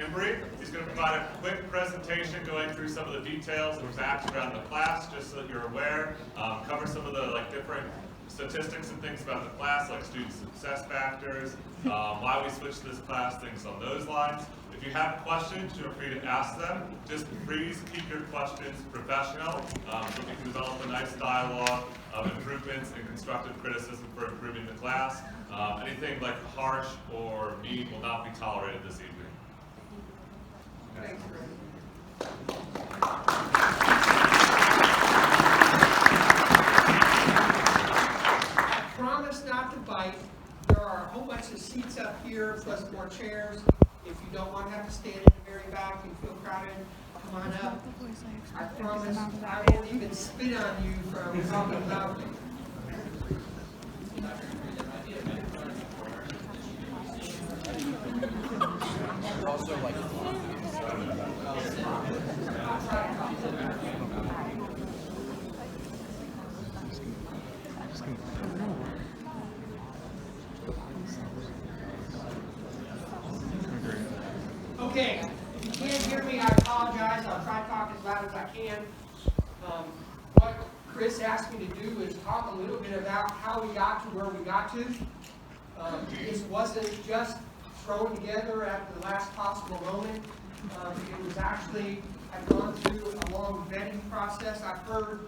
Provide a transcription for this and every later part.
Embry. He's going to provide a quick presentation going through some of the details and facts around the class, just so that you're aware. Cover some of the different statistics and things about the class, like student success factors, why we switched to this class, things on those lines. If you have questions, feel free to ask them. Just please keep your questions professional, so we can develop a nice dialogue of improvements and constructive criticism for improving the class. Anything like harsh or mean will not be tolerated this evening. Thanks, Greg. I promise not to bite. There are a whole bunch of seats up here, plus more chairs. If you don't want to have to stand in the very back and feel crowded, come on up. I promise I won't even spit on you from talking loudly. Also, like, Okay, if you can't hear me, I apologize. I'll try to talk as loud as I can. What Chris asked me to do is talk a little bit about how we got to where we got to. This wasn't just thrown together at the last possible moment. It was actually, I've gone through a long vetting process. I've heard,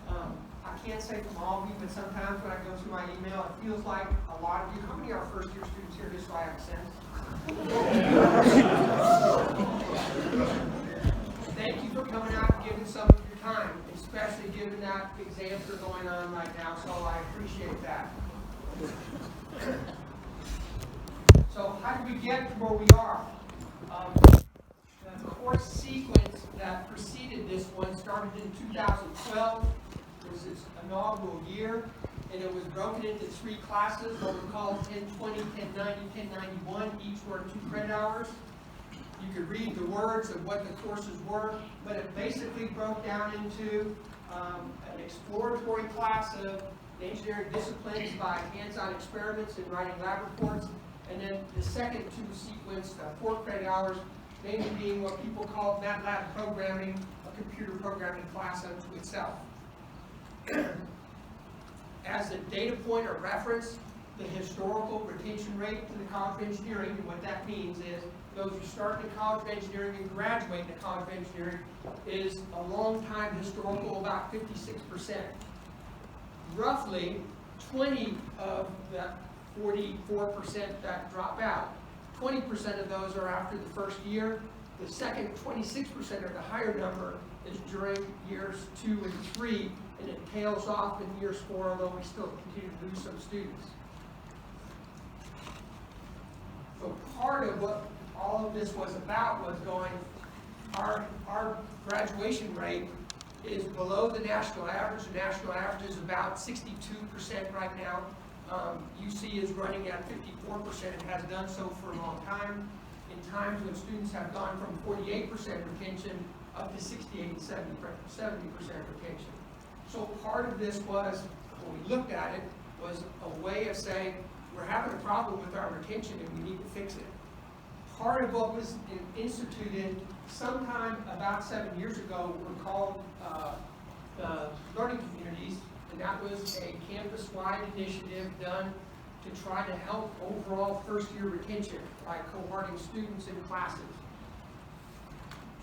I can't say from all of you, but sometimes when I go through my email, it feels like a lot of you. How many are first year students here, just so I have a sense? Thank you for coming out and giving some of your time, especially given that exams are going on right now, so I appreciate that. So how did we get to where we are? The course sequence that preceded this one started in 2012. It was its inaugural year, and it was broken into 3 classes, what we call 1020, 1090, 1091. Each were 2 credit hours. You could read the words of what the courses were, but it basically broke down into an exploratory class of engineering disciplines by hands-on experiments and writing lab reports, and then the second 2 sequenced 4 credit hours, mainly being what people call MATLAB programming, a computer programming class unto itself. As a data point or reference, the historical retention rate in the College of Engineering, and what that means is those who start in the College of Engineering and graduate in the College of Engineering is a long time historical, about 56%. Roughly 20 of the 44% that drop out. 20% of those are after the first year. The second 26%, or the higher number, is during years 2 and 3, and it tails off in years 4, although we still continue to lose some students. So part of what all of this was about was going, our graduation rate is below the national average. The national average is about 62% right now. UC is running at 54% and has done so for a long time. In times when students have gone from 48% retention up to 68 and 70% retention. So part of this was, when we looked at it, was a way of saying, we're having a problem with our retention and we need to fix it. Part of what was instituted sometime about 7 years ago were called learning communities, and that was a campus-wide initiative done to try to help overall first-year retention by cohorting students in classes.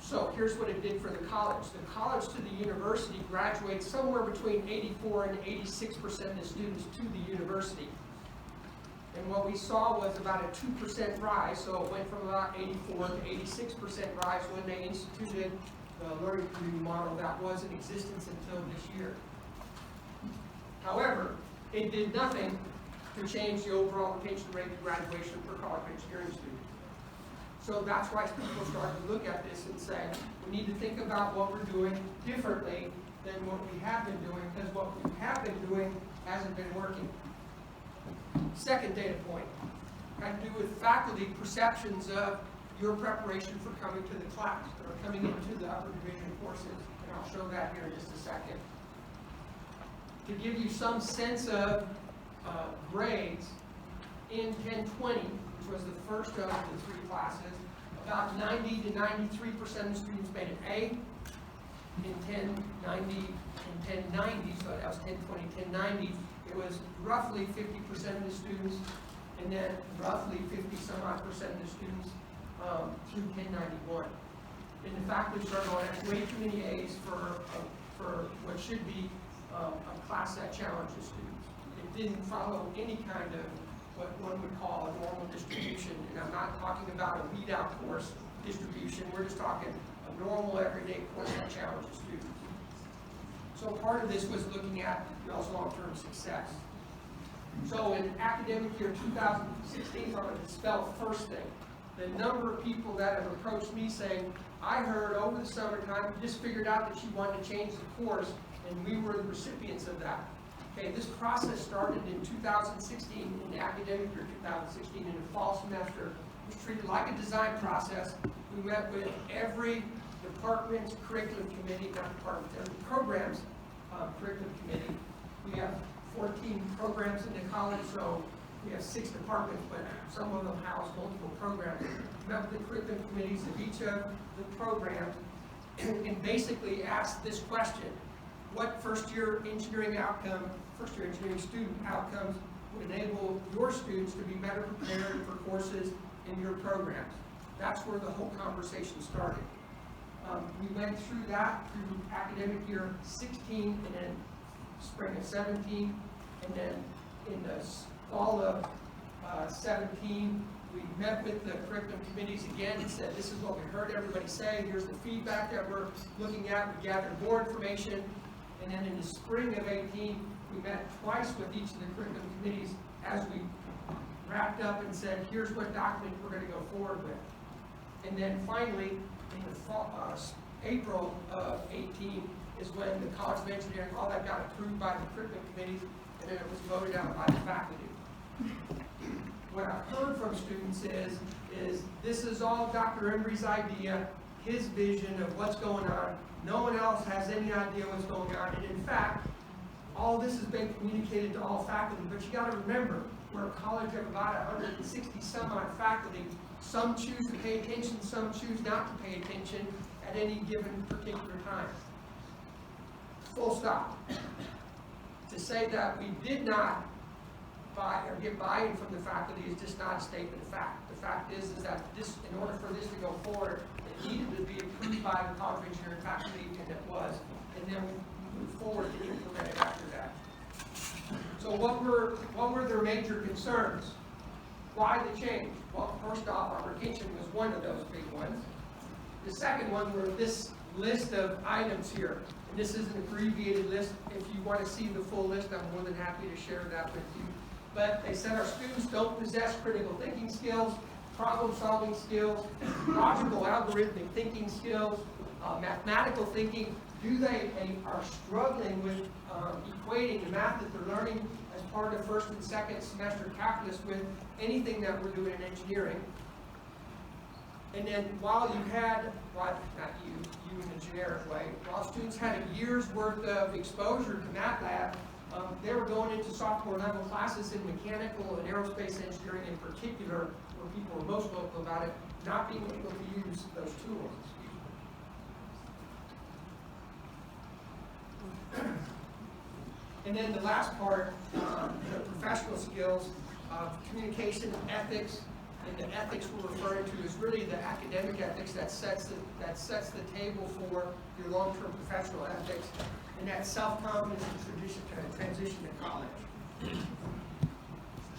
So here's what it did for the college. The college to the university graduates somewhere between 84 and 86% of the students to the university. And what we saw was about a 2% rise, so it went from about 84 to 86% rise when they instituted the learning community model that was in existence until this year. However, it did nothing to change the overall retention rate to graduation for college engineering students. So that's why people started to look at this and say, we need to think about what we're doing differently than what we have been doing, because what we have been doing hasn't been working. Second data point had to do with faculty perceptions of your preparation for coming to the class or coming into the upper division courses, and I'll show that here in just a second. To give you some sense of grades, in 1020, which was the first of the 3 classes, about 90 to 93% of the students made an A in 1090 and 1090, so that was 1020, 1090. It was roughly 50% of the students, and then roughly 50-some-odd percent of the students through 1091. And the faculty started going, that's way too many A's for what should be a class that challenges students. It didn't follow any kind of what one would call a normal distribution, and I'm not talking about a weed-out course distribution, we're just talking a normal everyday course that challenges students. So part of this was looking at y'all's long-term success. So in academic year 2016, I'm going to spell first thing. The number of people that have approached me saying, I heard over the summertime, we just figured out that she wanted to change the course, and we were the recipients of that. Okay, this process started in 2016, in the academic year 2016, in the fall semester. It was treated like a design process. We met with every department's curriculum committee, not department, every program's curriculum committee. We have 14 programs in the college, so we have 6 departments, but some of them house multiple programs. We met with the curriculum committees of each of the programs and basically asked this question: what first-year engineering student outcomes would enable your students to be better prepared for courses in your programs? That's where the whole conversation started. We went through that through academic year 16 and then spring of 17, and then in the fall of 17, we met with the curriculum committees again and said, this is what we heard everybody say, here's the feedback that we're looking at, we gathered more information, and then in the spring of 18, we met twice with each of the curriculum committees as we wrapped up and said, here's what document we're going to go forward with. And then finally, in the fall, April of 18 is when the College of Engineering, all that got approved by the curriculum committees, and then it was voted out by the faculty. What I've heard from students is this is all Dr. Embry's idea, his vision of what's going on. No one else has any idea what's going on. And in fact, all this has been communicated to all faculty. But you got to remember, we're a college of about 160 some odd faculty. Some choose to pay attention, some choose not to pay attention at any given particular time. Full stop. To say that we did not get buy-in from the faculty is just not a statement of fact. The fact is that this, in order for this to go forward, it needed to be approved by the College of Engineering faculty, and it was. And then we moved forward to implement it after that. So what were their major concerns? Why the change? Well, first off, our retention was one of those big ones. The second one were this list of items here. And this is an abbreviated list. If you want to see the full list, I'm more than happy to share that with you. But they said our students don't possess critical thinking skills, problem-solving skills, logical algorithmic thinking skills, mathematical thinking. They are struggling with equating the math that they're learning as part of first and second semester calculus with anything that we're doing in engineering. And then while you had, well, not you in a generic way, while students had a year's worth of exposure to MATLAB, they were going into sophomore level classes in mechanical and aerospace engineering in particular, where people were most vocal about it, not being able to use those tools. And then the last part, the professional skills, communication, ethics, and the ethics we're referring to is really the academic ethics that sets the table for your long-term professional ethics, and that self-confidence and transition to college.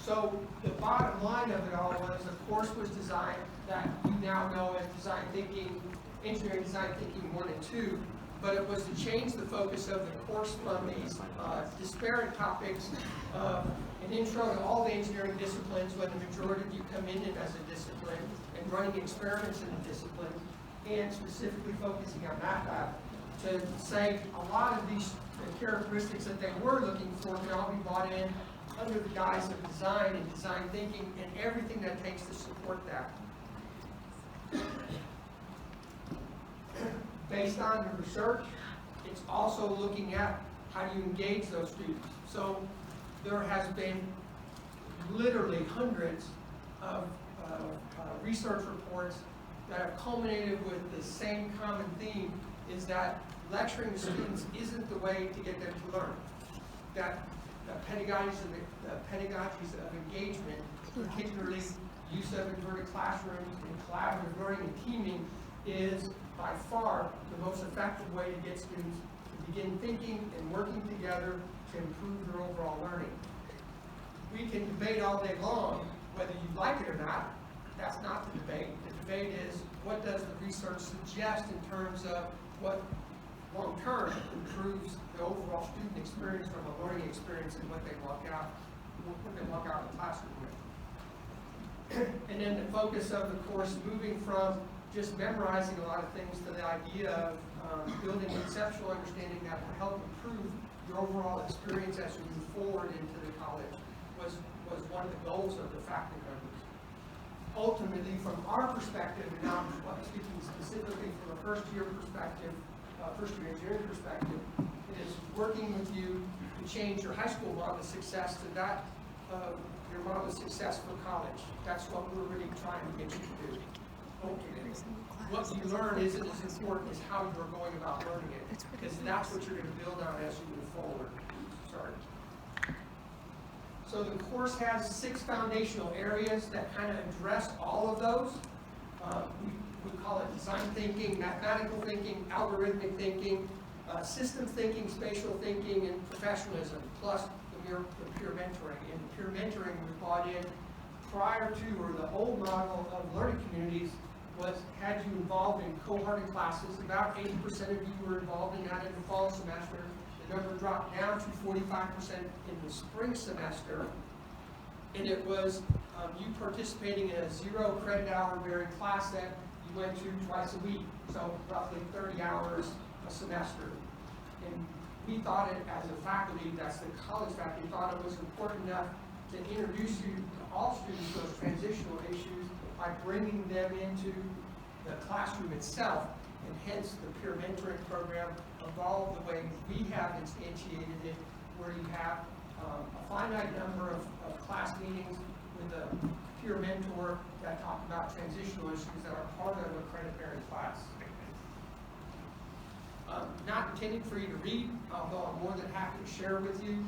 So the bottom line of it all was the course was designed that we now know as design thinking, engineering design thinking 1 and 2, but it was to change the focus of the course from these disparate topics of an intro to all the engineering disciplines, when the majority of you come in it as a discipline, and running experiments in the discipline, and specifically focusing on MATLAB, to say a lot of these characteristics that they were looking for can all be brought in under the guise of design and design thinking and everything that takes to support that. Based on the research, it's also looking at how do you engage those students. So there has been literally hundreds of research reports that have culminated with the same common theme is that lecturing to students isn't the way to get them to learn. That the pedagogies of engagement, particularly use of inverted classrooms and collaborative learning and teaming, is by far the most effective way to get students to begin thinking and working together to improve their overall learning. We can debate all day long whether you like it or not. That's not the debate. The debate is, what does the research suggest in terms of what long-term improves the overall student experience from a learning experience and what they walk out of the classroom with. And then the focus of the course moving from just memorizing a lot of things to the idea of building conceptual understanding that will help improve your overall experience as you move forward into the college was one of the goals of the faculty members. Ultimately, from our perspective, and now I'm speaking specifically from a first-year perspective, first-year engineering perspective, is working with you to change your high school model of success to that of your model of success for college. That's what we're really trying to get you to do. What you learn isn't as important as how you're going about learning it, because that's what you're going to build on as you move forward. Sorry. So the course has 6 foundational areas that kind of address all of those. We call it design thinking, mathematical thinking, algorithmic thinking, systems thinking, spatial thinking, and professionalism, plus the peer mentoring. And peer mentoring was brought in prior to, or the old model of learning communities had you involved in cohorted classes. About 80% of you were involved in that in the fall semester. The number dropped down to 45% in the spring semester. And it was you participating in a 0 credit hour varied class that you went to twice a week, so roughly 30 hours a semester. And we thought it, as a faculty, that's the college faculty, thought it was important enough to introduce you to all students to those transitional issues by bringing them into the classroom itself, and hence the peer mentoring program evolved the way we have instantiated it, where you have a finite number of class meetings with a peer mentor that talk about transitional issues that are part of a credit-bearing class. Not intended for you to read, although I'm more than happy to share with you.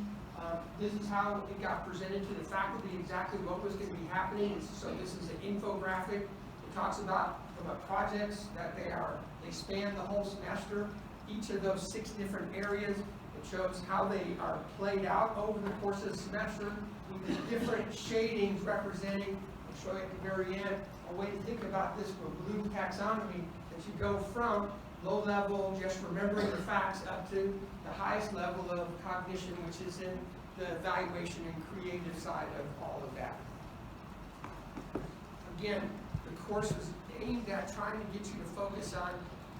This is how it got presented to the faculty, exactly what was going to be happening. So this is an infographic. It talks about from projects that they span the whole semester. Each of those 6 different areas, it shows how they are played out over the course of the semester with the different shadings representing, I'll show you at the very end, a way to think about this from a Bloom taxonomy, that you go from low level, just remembering the facts, up to the highest level of cognition, which is in the evaluation and creative side of all of that. Again, the course is aimed at trying to get you to focus on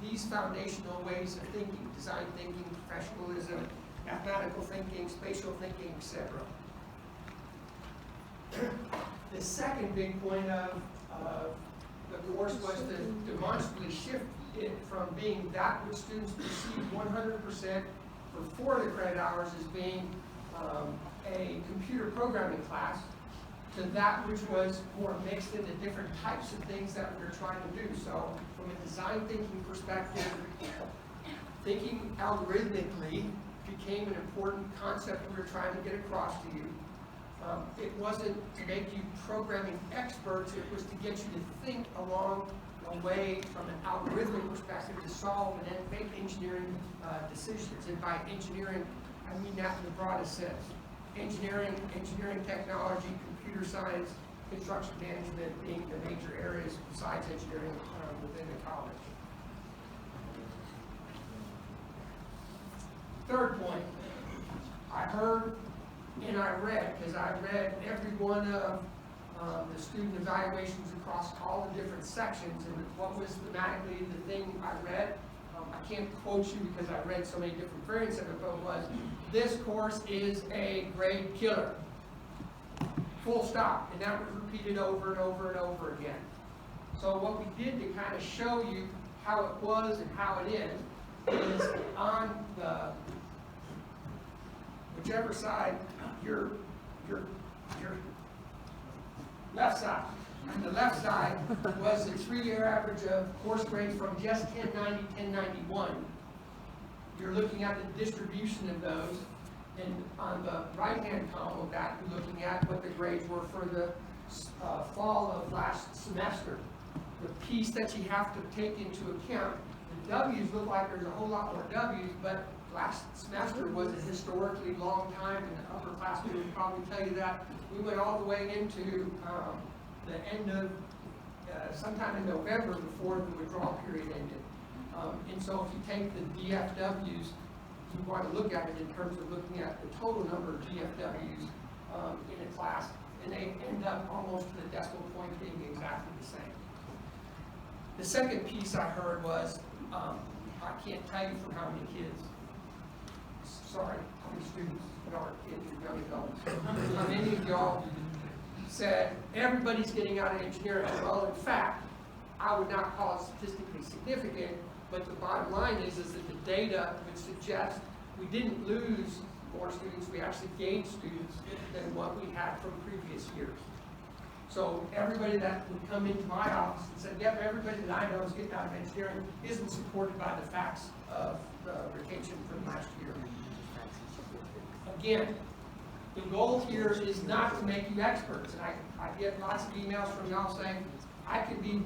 these foundational ways of thinking: design thinking, professionalism, mathematical thinking, spatial thinking, etc. The second big point of the course was to demonstrably shift it from being that which students perceive 100% for 4 of the credit hours as being a computer programming class, to that which was more mixed into different types of things that we were trying to do. So from a design thinking perspective, thinking algorithmically became an important concept we were trying to get across to you. It wasn't to make you programming experts, it was to get you to think along a way from an algorithmic perspective to solve and then make engineering decisions. And by engineering, I mean that in the broadest sense. Engineering technology, computer science, construction management being the major areas besides engineering within the college. Third point, I heard and I read, because I read every one of the student evaluations across all the different sections, and what was thematically the thing I read, I can't quote you because I read so many different variants of it, but it was, this course is a grade killer. Full stop. And that was repeated over and over and over again. So what we did to kind of show you how it was and how it is on the whichever side your left side. on the left side was the 3-year average of course grades from just 1090, 1091. You're looking at the distribution of those, and on the right-hand column of that, you're looking at what the grades were for the fall of last semester. The piece that you have to take into account, the W's look like there's a whole lot more W's, but last semester was a historically long time, and the upperclassmen would probably tell you that. We went all the way into the end of, sometime in November before the withdrawal period ended. And so if you take the DFWs, you want to look at it in terms of looking at the total number of DFWs in a class, and they end up almost to the decimal point being exactly the same. The second piece I heard was, I can't tell you from how many kids, sorry, how many students, not kids, or young adults, how many of y'all said everybody's getting out of engineering. Well, in fact, I would not call it statistically significant, but the bottom line is that the data would suggest we didn't lose more students, we actually gained students than what we had from previous years. So everybody that would come into my office and said, yep, everybody that I know is getting out of engineering isn't supported by the facts of the retention from last year. Again, the goal here is not to make you experts, and I get lots of emails from y'all saying, I could be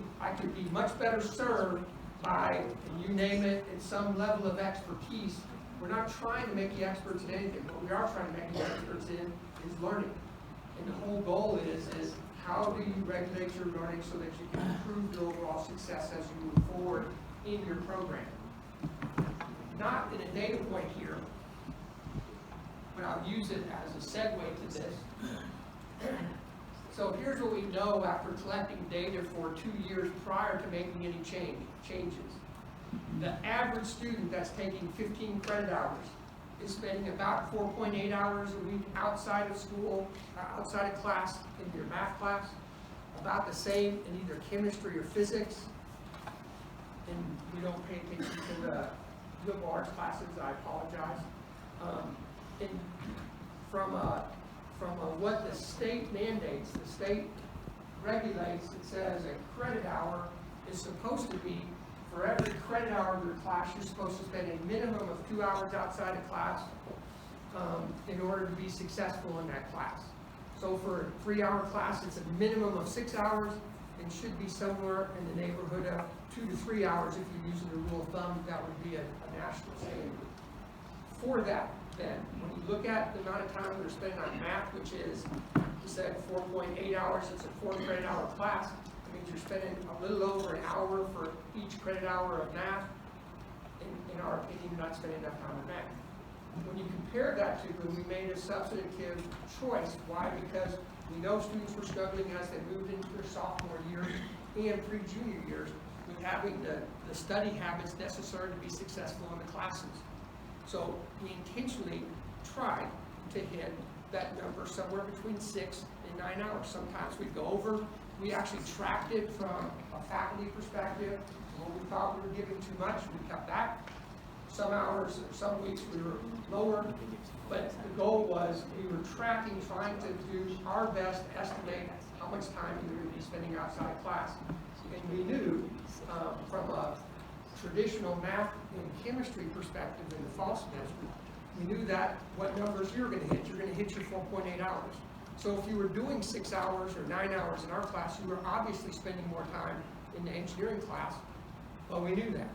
much better served by, and you name it, in some level of expertise. We're not trying to make you experts in anything. What we are trying to make you experts in is learning. And the whole goal is how do you regulate your learning so that you can improve your overall success as you move forward in your program. Not in a data point here, but I'll use it as a segue to this. So here's what we know after collecting data for 2 years prior to making any changes. The average student that's taking 15 credit hours is spending about 4.8 hours a week outside of school, outside of class in your math class, about the same in either chemistry or physics. And we don't pay attention to the liberal arts classes, I apologize. And from what the state mandates, the state regulates, it says a credit hour is supposed to be, for every credit hour of your class, you're supposed to spend a minimum of 2 hours outside of class in order to be successful in that class. So for a 3-hour class, it's a minimum of 6 hours and should be somewhere in the neighborhood of 2 to 3 hours if you're using the rule of thumb. That would be a national standard. For that, then, when you look at the amount of time they're spending on math, which is, you said 4.8 hours, it's a 4 credit hour class, it means you're spending a little over an hour for each credit hour of math. In our opinion, you're not spending enough time on math. When you compare that to when we made a substantive choice, why? Because we know students were struggling as they moved into their sophomore years and pre-junior years with having the study habits necessary to be successful in the classes. So we intentionally tried to hit that number somewhere between 6 and 9 hours. Sometimes we'd go over. We actually tracked it from a faculty perspective. When we thought we were giving too much, we cut back. Some hours, or some weeks we were lower. But the goal was we were tracking, trying to do our best to estimate how much time we were going to be spending outside class. And we knew from a traditional math and chemistry perspective in the fall semester, we knew that what numbers you're going to hit. You're going to hit your 4.8 hours. So if you were doing 6 hours or 9 hours in our class, you were obviously spending more time in the engineering class. Well, we knew that.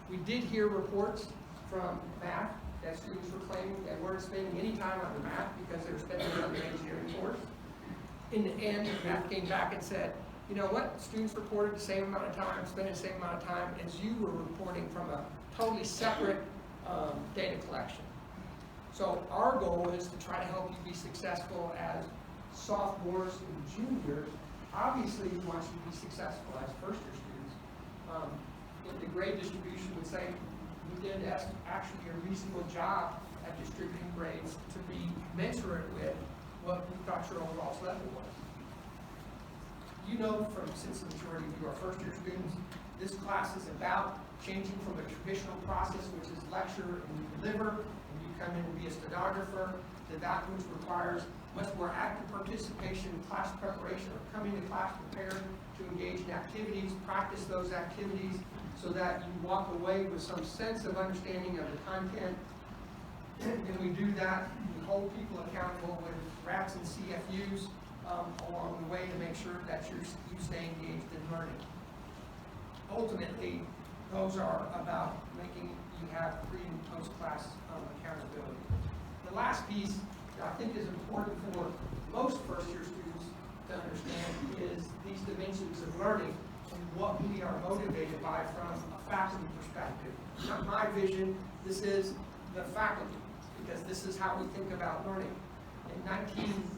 We did hear reports from math that students were claiming they weren't spending any time on the math because they were spending it on the engineering course. In the end, math came back and said, you know what, students reported the same amount of time, spending the same amount of time as you were reporting from a totally separate data collection. So our goal is to try to help you be successful as sophomores and juniors. Obviously, we want you to be successful as first-year students. If the grade distribution would say we did actually a reasonable job at distributing grades to be commensurate with what we thought your overall level was. You know, since the majority of you are first-year students, this class is about changing from a traditional process, which is lecture and you deliver, and you come in and be a stenographer, to that which requires much more active participation in class preparation, or coming to class prepared to engage in activities, practice those activities, so that you walk away with some sense of understanding of the content. And we do that, we hold people accountable with RATs and CFUs along the way to make sure that you stay engaged in learning. Ultimately, those are about making you have pre and post-class accountability. The last piece that I think is important for most first-year students to understand is these dimensions of learning and what we are motivated by from a faculty perspective. Not my vision, this is the faculty, because this is how we think about learning. In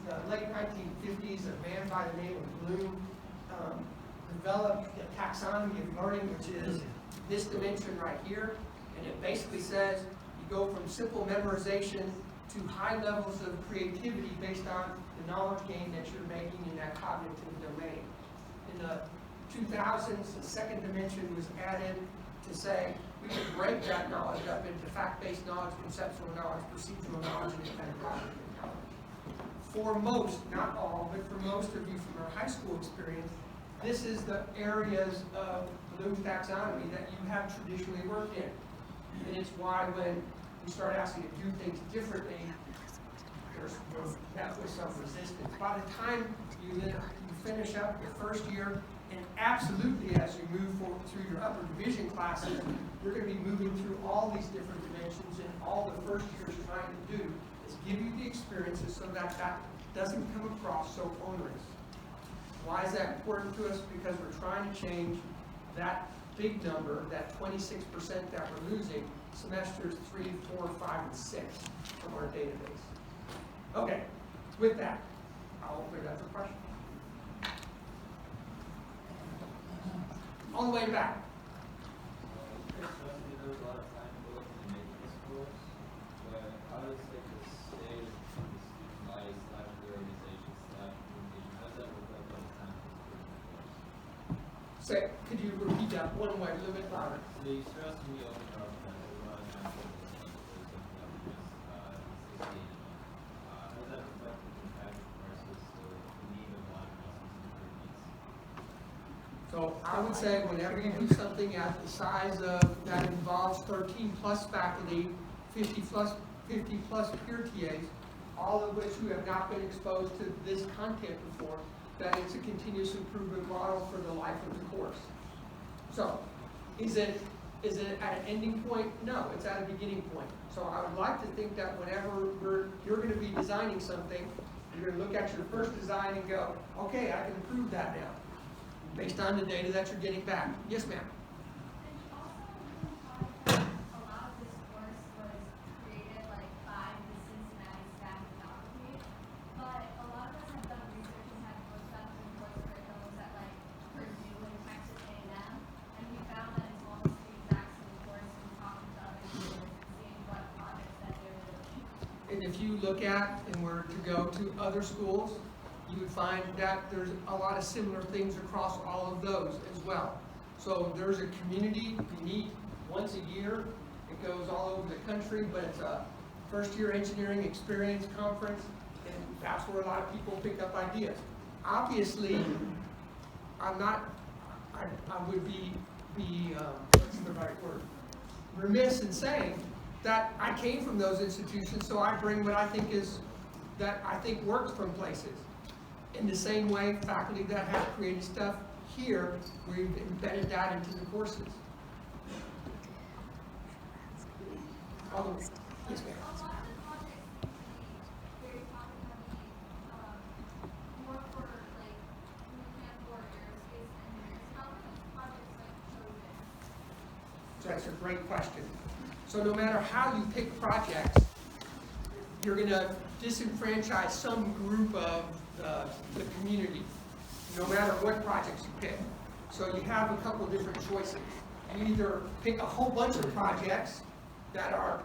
the late 1950s, a man by the name of Bloom developed a taxonomy of learning, which is this dimension right here, and it basically says you go from simple memorization to high levels of creativity based on the knowledge gain that you're making in that cognitive domain. In the 2000s, the second dimension was added to say we can break that knowledge up into fact-based knowledge, conceptual knowledge, procedural knowledge, and independent cognitive knowledge. For most, not all, but for most of you from our high school experience, this is the areas of Bloom's taxonomy that you have traditionally worked in. And it's why when we start asking to do things differently, there's met with some resistance. By the time you finish up your first year, and absolutely as you move forward through your upper division classes, you're going to be moving through all these different dimensions, and all the first year is trying to do is give you the experiences so that that doesn't come across so onerous. Why is that important to us? Because we're trying to change that big number, that 26% that we're losing, semesters 3, 4, 5, and 6 from our database. Okay, with that, I'll open it up for questions. On the way back. Say, could you repeat that one way, a little bit louder? The stress we all have that how does that reflect the compassion versus the need of line improvements? So I would say whenever you do something at the size of that involves 13 plus faculty, 50 plus peer TAs, all of which who have not been exposed to this content before, that it's a continuous improvement model for the life of the course. So, is it at an ending point? No, it's at a beginning point. So I would like to think that whenever you're going to be designing something, you're going to look at your first design and go, okay, I can improve that now, based on the data that you're getting back. Yes, ma'am. And if you look at and were to go to other schools, you would find that there's a lot of similar things across all of those as well. So there's a community, we meet once a year. It goes all over the country, but it's a first-year engineering experience conference, and that's where a lot of people pick up ideas. Obviously, I would be what's the right word? Remiss in saying that I came from those institutions, so I bring what I think works from places. In the same way, faculty that have created stuff here, we've embedded that into the courses. Yes, ma'am. So that's a great question. So no matter how you pick projects, you're going to disenfranchise some group of the community, no matter what projects you pick. So you have a couple of different choices. You either pick a whole bunch of projects that are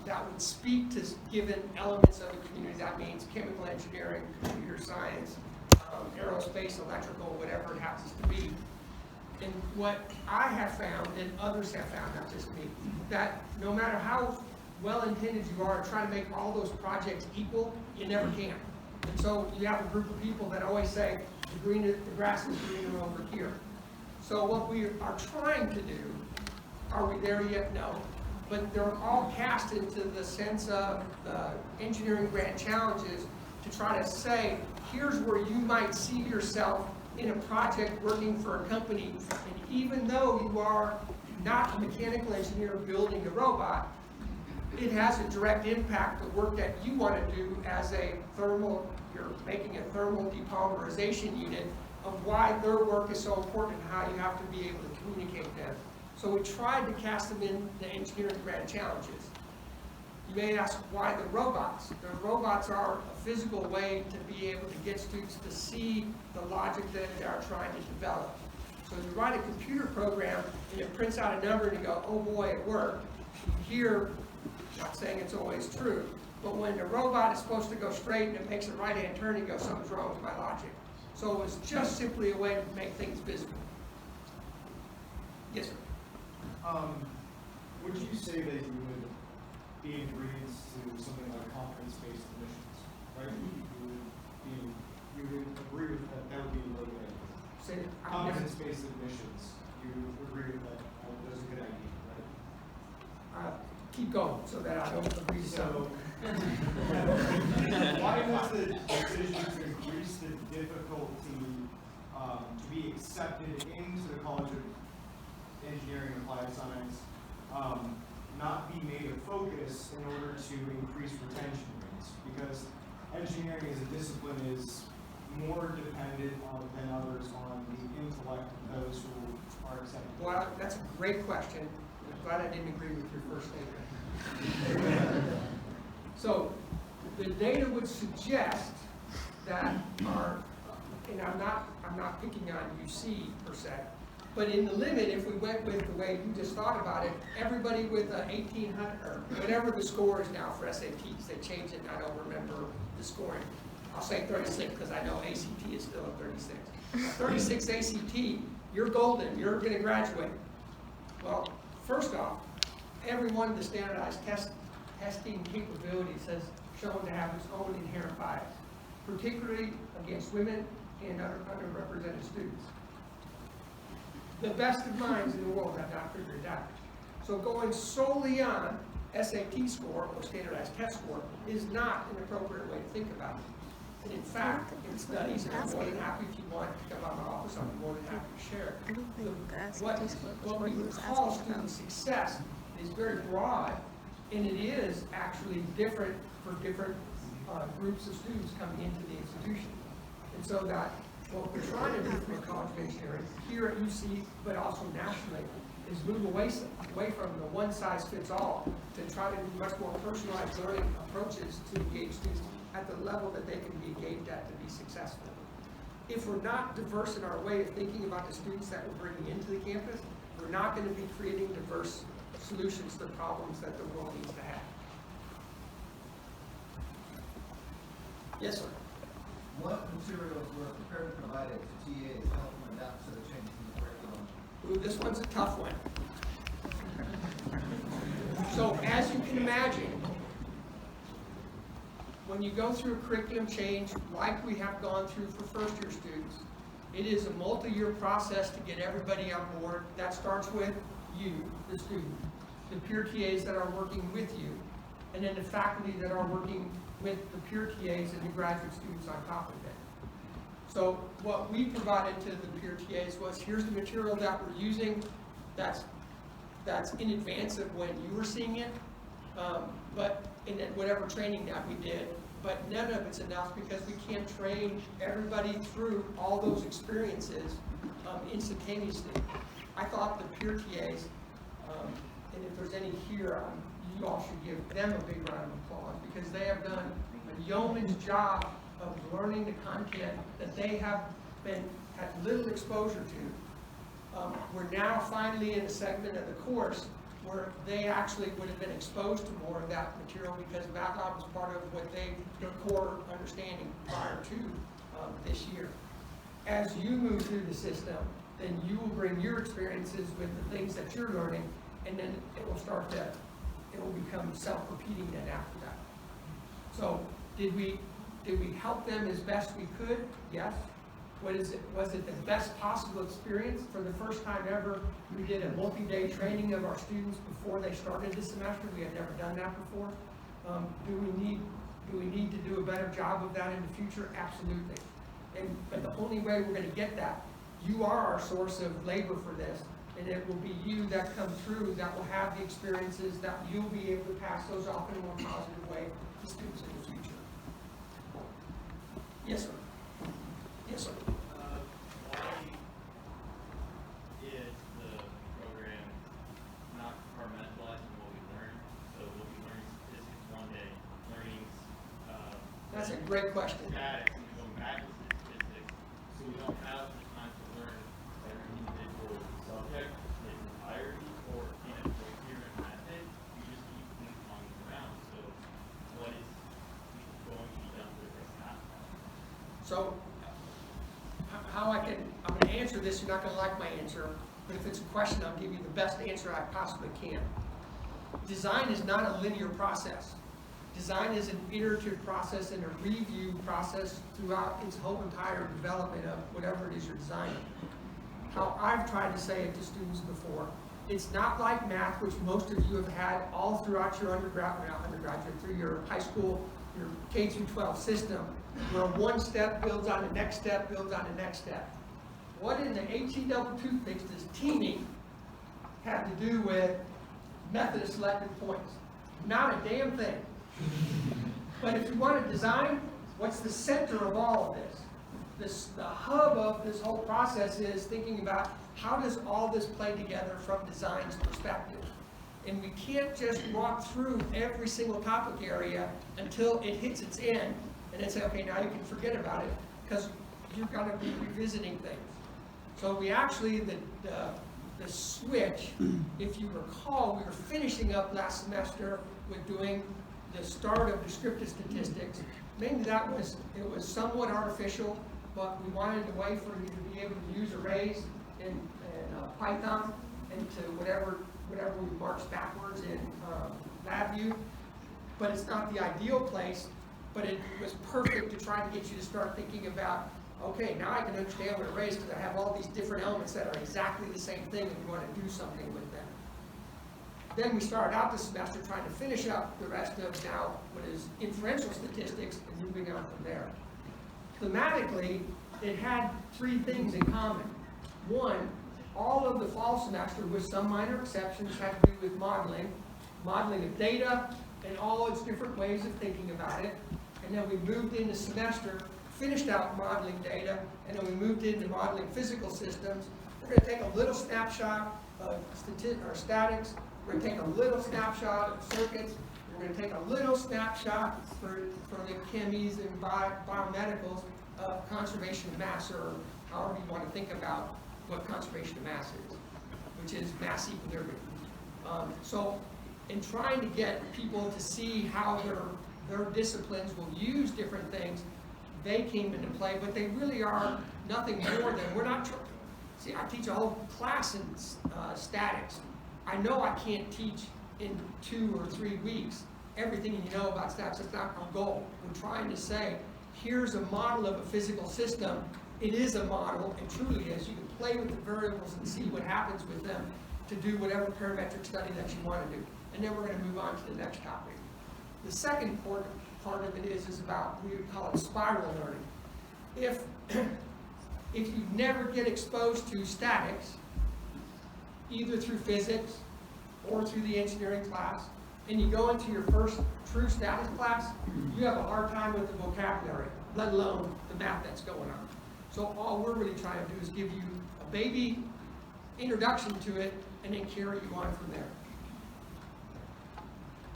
that would speak to given elements of the community. That means chemical engineering, computer science, aerospace, electrical, whatever it happens to be. And what I have found, and others have found, not just me, that no matter how well-intended you are, trying to make all those projects equal, you never can. And so you have a group of people that always say, the grass is greener over here. So what we are trying to do, are we there yet? No. But they're all cast into the sense of the engineering grant challenges to try to say, here's where you might see yourself in a project working for a company. And even though you are not a mechanical engineer building a robot, it has a direct impact, the work that you want to do as a thermal, you're making a thermal depolymerization unit, of why their work is so important and how you have to be able to communicate them. So we tried to cast them in the engineering grant challenges. You may ask, why the robots? The robots are a physical way to be able to get students to see the logic that they are trying to develop. So you write a computer program and it prints out a number and you go, oh boy, it worked. Here, not saying it's always true, but when the robot is supposed to go straight and it makes a right-hand turn, you go, something's wrong with my logic. So it was just simply a way to make things visible. Yes, sir. Would you say that you would be in agreement to something like competence-based admissions, right? You would agree with that, that would be a really good idea. Say it. Competence-based admissions, you agree with that, that's a good idea, right? Keep going so that I don't agree to So, why was the decision to increase the difficulty to be accepted into the College of Engineering and Applied Science not be made a focus in order to increase retention rates? Because engineering as a discipline is more dependent than others on the intellect of those who are accepted. Well, that's a great question. I'm glad I didn't agree with your first statement. So the data would suggest that our, and I'm not picking on UC per se, but in the limit, if we went with the way you just thought about it, everybody with a 1800 or whatever the score is now for SATs, they changed it and I don't remember the scoring. I'll say 36 because I know ACT is still at 36. 36 ACT, you're golden, you're going to graduate. Well, first off, every one of the standardized testing capabilities has shown to have its own inherent bias, particularly against women and underrepresented students. The best of minds in the world have not figured it out. So going solely on SAT score or standardized test score is not an appropriate way to think about it. And in fact, in studies, and I'm more than happy if you want to come out of my office, I'm more than happy to share. What we would call student success is very broad, and it is actually different for different groups of students coming into the institution. And so that what we're trying to do from a College of Engineering here at UC, but also nationally, is move away from the one-size-fits-all to try to do much more personalized learning approaches to engage students at the level that they can be engaged at to be successful. If we're not diverse in our way of thinking about the students that we're bringing into the campus, we're not going to be creating diverse solutions to problems that the world needs to have. Yes, sir. What materials were prepared and provided to TAs to help them adapt to the changes in the curriculum? Ooh, this one's a tough one. So as you can imagine, when you go through a curriculum change like we have gone through for first year students, it is a multi-year process to get everybody on board. That starts with you, the student, the peer TAs that are working with you, and then the faculty that are working with the peer TAs and the graduate students on top of it. So what we provided to the peer TAs was, here's the material that we're using that's in advance of when you were seeing it, but in whatever training that we did, but none of it's enough because we can't train everybody through all those experiences instantaneously. I thought the peer TAs, and if there's any here, you all should give them a big round of applause because they have done a yeoman's job of learning the content that they have had little exposure to. We're now finally in a segment of the course where they actually would have been exposed to more of that material because backlog was part of what their core understanding prior to this year. As you move through the system, then you will bring your experiences with the things that you're learning, and then it will start to it will become self-repeating then after that. So, did we help them as best we could? Yes. Was it the best possible experience? For the first time ever, we did a multi-day training of our students before they started this semester. We had never done that before. Do we need to do a better job of that in the future? Absolutely. But the only way we're going to get that, you are our source of labor for this, and it will be you that come through that will have the experiences that you'll be able to pass those off in a more positive way to students in the future. Yes, sir. Yes, sir. Why is the program not compartmentalizing what we learn? So we'll be learning statistics one day, learning That's a great question. statics, and going back to statistics, so we don't have the time to learn every individual subject in its entirety, or in a coherent method. We just keep ping ponging around. So what is going to be done to address that? So, I'm going to answer this, you're not going to like my answer, but if it's a question, I'll give you the best answer I possibly can. Design is not a linear process. Design is an iterative process and a review process throughout its whole entire development of whatever it is you're designing. How I've tried to say it to students before, it's not like math, which most of you have had all throughout your undergraduate, through your high school, your K through 12 system, where one step builds on the next step, builds on the next step. What in the HE double toothpicks does teaming have to do with method of selected points? Not a damn thing. But if you want to design, what's the center of all of this? The hub of this whole process is thinking about how does all this play together from design's perspective. And we can't just walk through every single topic area until it hits its end and then say, okay, now you can forget about it, because you're going to be revisiting things. So we actually, the switch, if you recall, we were finishing up last semester with doing the start of descriptive statistics. Mainly it was somewhat artificial, but we wanted a way for you to be able to use arrays in Python into whatever we marched backwards in LabVIEW. But it's not the ideal place, but it was perfect to try to get you to start thinking about, okay, now I can understand what arrays, because I have all these different elements that are exactly the same thing and we want to do something with them. Then we started out this semester trying to finish up the rest of now what is inferential statistics and moving on from there. Thematically, it had three things in common. One, all of the fall semester, with some minor exceptions, had to do with modeling of data and all its different ways of thinking about it. And then we moved into semester, finished out modeling data, and then we moved into modeling physical systems. We're going to take a little snapshot of statics. We're going to take a little snapshot of circuits. We're going to take a little snapshot for the chemies and biomedicals of conservation of mass, or however you want to think about what conservation of mass is, which is mass equilibrium. So in trying to get people to see how their disciplines will use different things, they came into play, but they really are nothing more than, we're not, see, I teach a whole class in statics. I know I can't teach in 2 or 3 weeks everything you know about statics. That's not our goal. We're trying to say, here's a model of a physical system. It is a model, it truly is. You can play with the variables and see what happens with them to do whatever parametric study that you want to do. And then we're going to move on to the next topic. The second part of it is about, we would call it spiral learning. If you never get exposed to statics, either through physics or through the engineering class, and you go into your first true statics class, you have a hard time with the vocabulary, let alone the math that's going on. So all we're really trying to do is give you a baby introduction to it and then carry you on from there.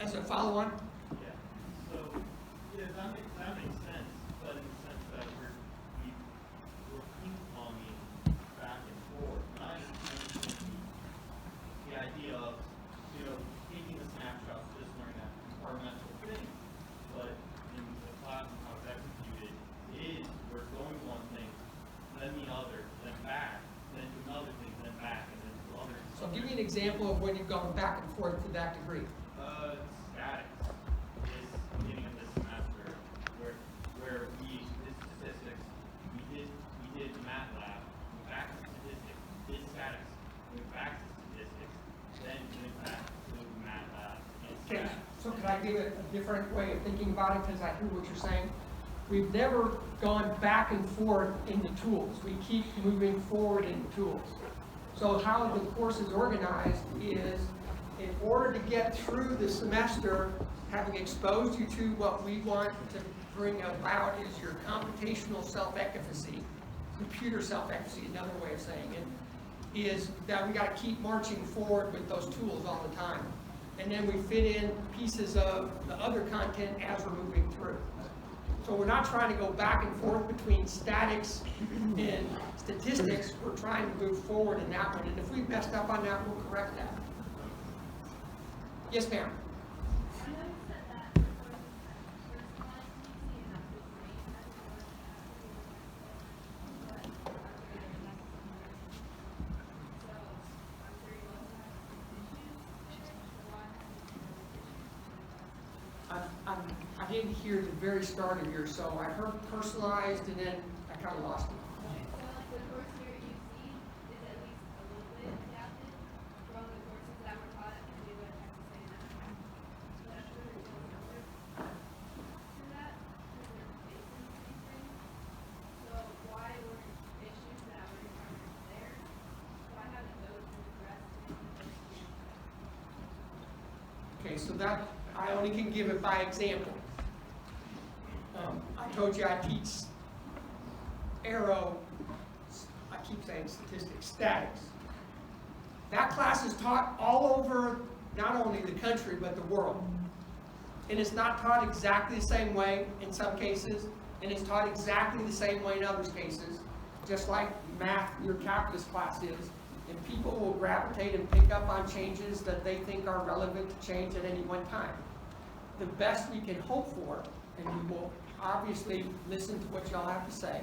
As a follow-on? Yeah. So, yeah, that makes sense, but in the sense that we're ping-ponging back and forth. And I understand the idea of, taking the snapshots, just learning that compartmental thing, but in the class and how it's executed is we're going one thing, then the other, then back, then to another thing, then back, and then to other. So give me an example of when you've gone back and forth to that degree. Statics. This beginning of this semester, where we did statistics, we did math lab, went back to statistics, did statics, went back to statistics, then went back to math lab and Okay, statics. so could I give it a different way of thinking about it, because I hear what you're saying? We've never gone back and forth in the tools. We keep moving forward in the tools. So how the course is organized is, in order to get through the semester, having exposed you to what we want to bring about is your computational self-efficacy, computer self-efficacy, another way of saying it, is that we gotta keep marching forward with those tools all the time. And then we fit in pieces of the other content as we're moving through. So we're not trying to go back and forth between statics and statistics, we're trying to move forward in that one, and if we've messed up on that, we'll correct that. Yes, ma'am? I noticed that the courses that personalized teaching and not just rate as well as but are very less so I'm sure you also have issues with it, so why have you I didn't hear the very start of yours, so I heard personalized and then I kind of lost it. so like the course here at UC is at least a little bit adapted from the courses that were taught at Purdue and Texas A&M. So that's really cool numbers to that, because they're based in these things. So why weren't issues that were encountered there? Why haven't those been addressed in the first year? Okay, so that, I only can give it by example. I told you I teach Aero, I keep saying statistics, statics. That class is taught all over, not only the country, but the world. And it's not taught exactly the same way in some cases, and it's taught exactly the same way in other cases, just like math, your calculus class is. And people will gravitate and pick up on changes that they think are relevant to change at any one time. The best we can hope for, and we will obviously listen to what y'all have to say,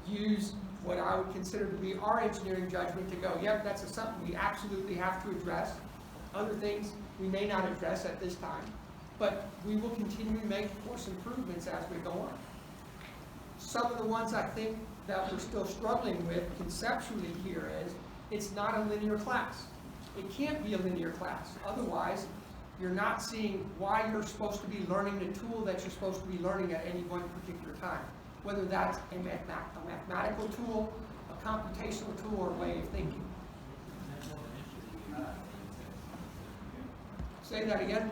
use what I would consider to be our engineering judgment to go, yep, that's something we absolutely have to address. Other things we may not address at this time, but we will continue to make course improvements as we go on. Some of the ones I think that we're still struggling with conceptually here is, it's not a linear class. It can't be a linear class. Otherwise, you're not seeing why you're supposed to be learning the tool that you're supposed to be learning at any one particular time. Whether that's a mathematical tool, a computational tool, or a way of thinking. Say that again?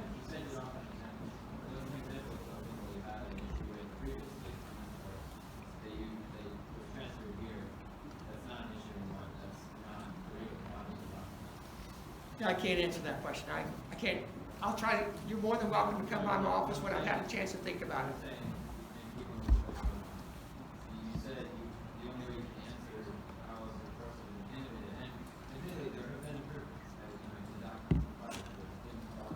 I can't answer that question. I can't. I'll try to. You're more than welcome to come by my office when I've had a chance to think about it. You said the only way you can answer how is the person innovative, and admittedly there have been improvements that we can adopt from the project that didn't follow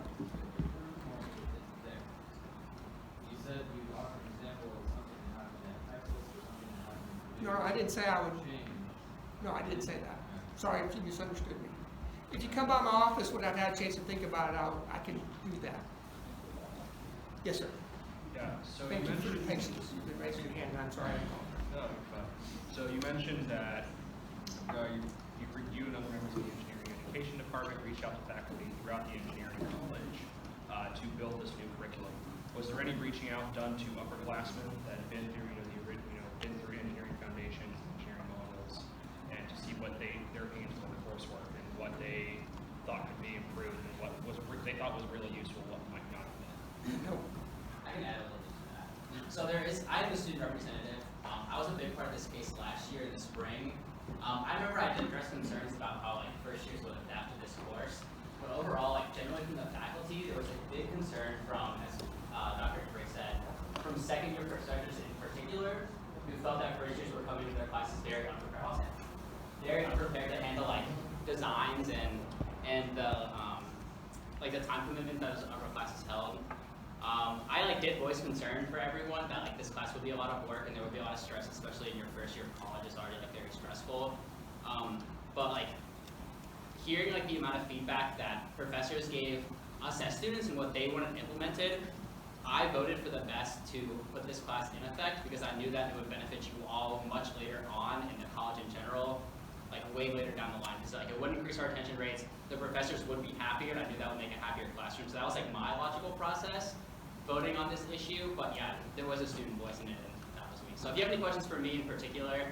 there. You said you offered an example of something that happened at Texas or something that happened in Purdue. No, I didn't say I would. Change. No, I didn't say that. Sorry if you misunderstood me. If you come by my office when I've had a chance to think about it, I can do that. Yes, sir. Yeah, so Thank you you for your mentioned, patience. You've been raising your hand, and I'm sorry. no, but, so you mentioned that you and other members of the engineering education department reached out to faculty throughout the engineering college to build this new curriculum. Was there any reaching out done to upperclassmen that had been through, been through engineering foundations, engineering modules, and to see what their aims on the coursework and what they thought could be improved and what they thought was really useful, what might not have been? No. I can add a little bit to that. So I am the student representative. I was a big part of this case last year in the spring. I remember I did address concerns about how first years would adapt to this course, but overall, generally from the faculty, there was a big concern from, as Dr. Drake said, from second year professors in particular, who felt that first years were coming to their classes very unprepared. Very unprepared to handle designs and the time commitment that upper classes held. I did voice concern for everyone that this class would be a lot of work and there would be a lot of stress, especially in your first year of college. It's already very stressful. But hearing the amount of feedback that professors gave us as students and what they wanted implemented, I voted for the best to put this class in effect because I knew that it would benefit you all much later on in the college in general, like way later down the line. Because like it wouldn't increase our retention rates, the professors would be happier, and I knew that would make a happier classroom. So that was like my logical process, voting on this issue. But yeah, there was a student voice in it, and that was me. So if you have any questions for me in particular,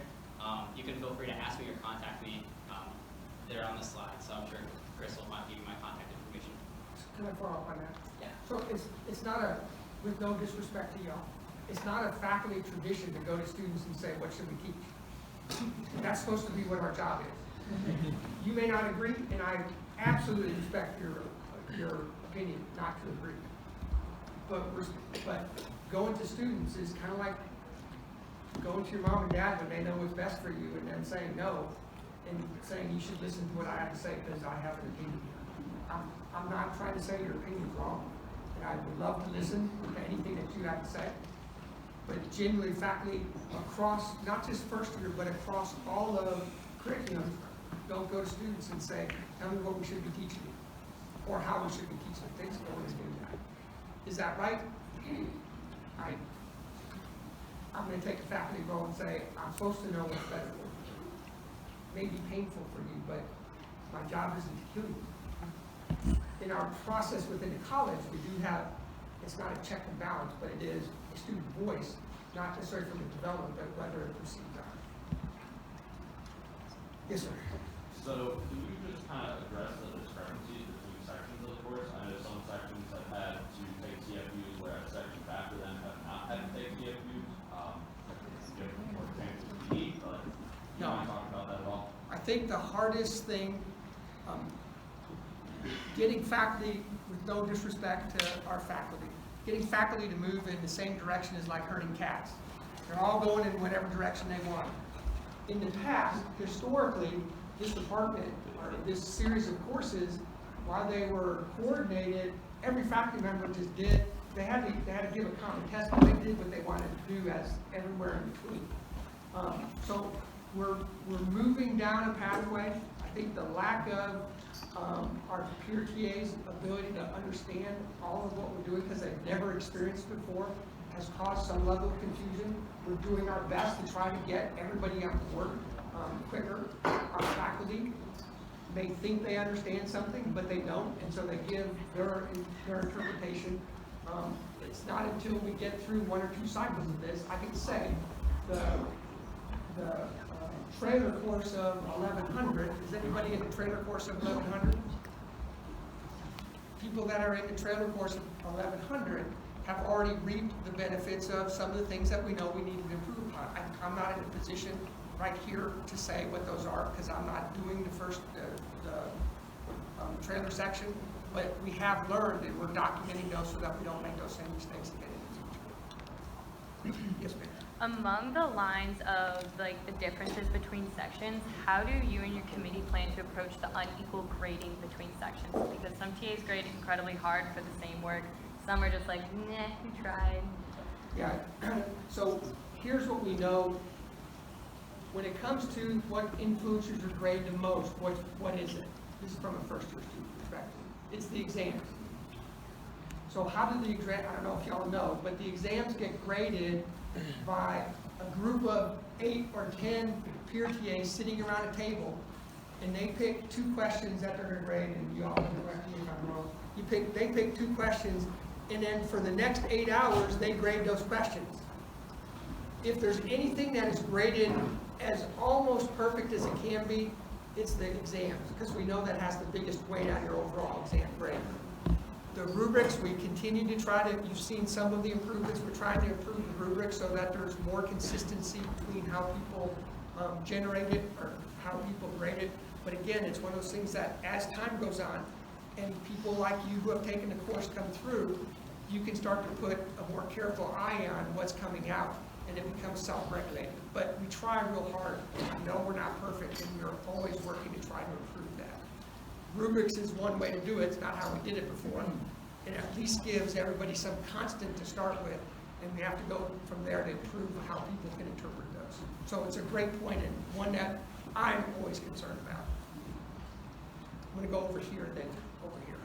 you can feel free to ask me or contact me. They're on the slide, so I'm sure Chris will give you my contact information. Can I follow up on that? Yeah. So it's not a, with no disrespect to y'all, it's not a faculty tradition to go to students and say, what should we teach? That's supposed to be what our job is. You may not agree, and I absolutely respect your opinion not to agree. But going to students is kind of like going to your mom and dad when they know what's best for you and then saying no and saying you should listen to what I have to say because I have an opinion. I'm not trying to say your opinion's wrong, and I would love to listen to anything that you have to say. But generally, faculty across, not just first year, but across all of curriculum, don't go to students and say, tell me what we should be teaching you, or how we should be teaching. Things go and do that. Is that right? I'm going to take a faculty role and say, I'm supposed to know what's better for you. It may be painful for you, but my job isn't to kill you. In our process within the college, we do have, it's not a check and balance, but it is a student voice, not necessarily from the development, but whether it proceeds on. Yes, sir. So, can you just kind of address the discrepancies between sections of the course? I know some sections have had to take CFUs, whereas sections after them have not had to take CFUs. Give more examples if you need, but you want to talk about that at all? I think the hardest thing, getting faculty, with no disrespect to our faculty, getting faculty to move in the same direction is like herding cats. They're all going in whatever direction they want. In the past, historically, this department, or this series of courses, while they were coordinated, every faculty member just did, they had to give a common test, but they did what they wanted to do as everywhere in between. So we're moving down a pathway. I think the lack of our peer TA's ability to understand all of what we're doing because they've never experienced before has caused some level of confusion. We're doing our best to try to get everybody out to work quicker. Our faculty may think they understand something, but they don't, and so they give their interpretation. It's not until we get through one or two cycles of this, I can say, the trailer course of 1100, is anybody in the trailer course of 1100? People that are in the trailer course of 1100 have already reaped the benefits of some of the things that we know we need to improve upon. I'm not in a position right here to say what those are because I'm not doing the trailer section, but we have learned and we're documenting those so that we don't make those same mistakes again in the future. Yes, ma'am. Among the lines of like the differences between sections, how do you and your committee plan to approach the unequal grading between sections? Because some TAs grade incredibly hard for the same work. Some are just like, nah, we tried. Yeah, so here's what we know. When it comes to what influences your grade the most, what is it? This is from a first year student perspective. It's the exams. So how do the exam, I don't know if y'all know, but the exams get graded by a group of 8 or 10 peer TAs sitting around a table, and they pick 2 questions that they're going to grade, and you all can correct me if I'm wrong. They pick 2 questions, and then for the next 8 hours, they grade those questions. If there's anything that is graded as almost perfect as it can be, it's the exams, because we know that has the biggest weight on your overall exam grade. The rubrics, we continue to try to, you've seen some of the improvements, we're trying to improve the rubrics so that there's more consistency between how people generate it or how people grade it. But again, it's one of those things that as time goes on and people like you who have taken the course come through, you can start to put a more careful eye on what's coming out and it becomes self-regulated. But we try real hard. I know we're not perfect and we're always working to try to improve that. Rubrics is one way to do it. It's not how we did it before. It at least gives everybody some constant to start with, and we have to go from there to improve how people can interpret those. So it's a great point and one that I'm always concerned about. I'm going to go over here, then over here.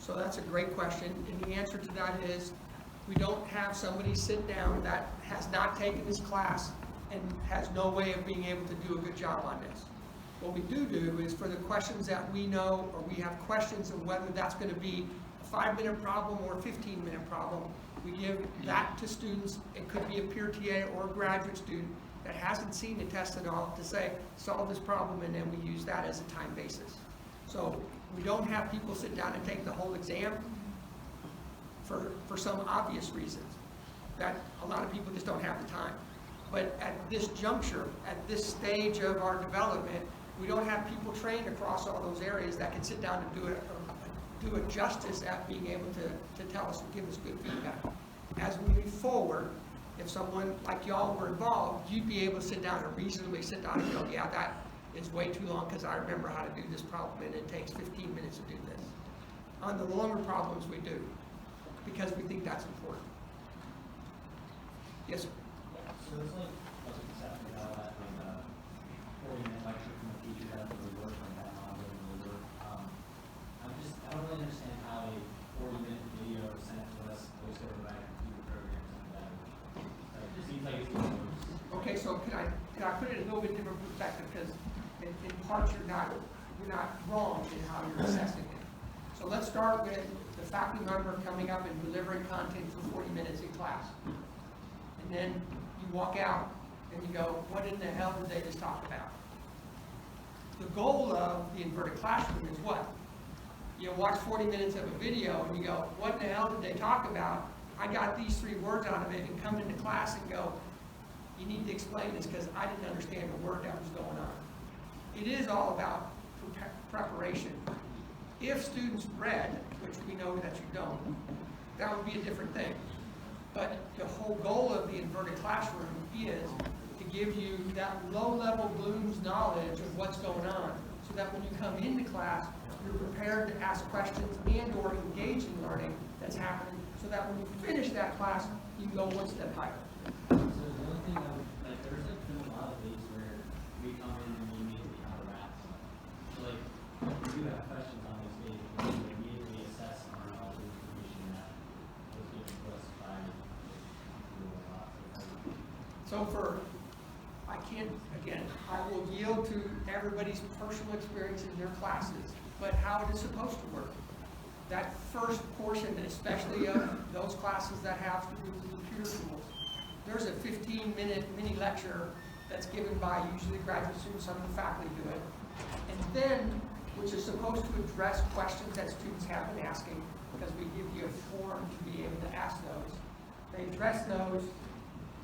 So that's a great question, and the answer to that is, we don't have somebody sit down that has not taken this class and has no way of being able to do a good job on this. What we do is for the questions that we know, or we have questions of whether that's gonna be a 5-minute problem or a 15-minute problem, we give that to students. It could be a peer TA or a graduate student that hasn't seen the test at all to say, solve this problem, and then we use that as a time basis. So we don't have people sit down and take the whole exam for some obvious reasons, that a lot of people just don't have the time. But at this juncture, at this stage of our development, we don't have people trained across all those areas that can sit down and do it justice at being able to tell us and give us good feedback. As we move forward, if someone like y'all were involved, you'd be able to sit down and reasonably sit down and go, yeah, that is way too long because I remember how to do this problem and it takes 15 minutes to do this. On the longer problems, we do, because we think that's important. Yes, sir. So there's like a concept about that, like a 40-minute lecture from a teacher that really work like that model really work. I don't really understand how a 40-minute video sent to us goes over by a computer program and that. So it just seems like it's going to Okay, so can I put it in a little bit different perspective, because in parts you're not wrong in how you're assessing it. So let's start with the faculty member coming up and delivering content for 40 minutes in class. And then you walk out and you go, what in the hell did they just talk about? The goal of the inverted classroom is what? You watch 40 minutes of a video and you go, what in the hell did they talk about? I got these 3 words out of it, and come into class and go, you need to explain this because I didn't understand the word that was going on. It is all about preparation. If students read, which we know that you don't, that would be a different thing. But the whole goal of the inverted classroom is to give you that low-level Bloom's knowledge of what's going on, so that when you come into class, you're prepared to ask questions and or engage in learning that's happening, so that when you finish that class, you can go one step higher. So the only thing I would, like, there's like been a lot of days where we come in and we immediately have a wrap. So like, we do have questions on this page, we immediately assess our knowledge of information that was given to us by So I will yield to everybody's personal experience in their classes, but how it is supposed to work. That first portion, especially of those classes that have to do with computer tools, there's a 15-minute mini lecture that's given by usually graduate students, some of the faculty do it, and then, which is supposed to address questions that students have been asking, because we give you a form to be able to ask those. They address those.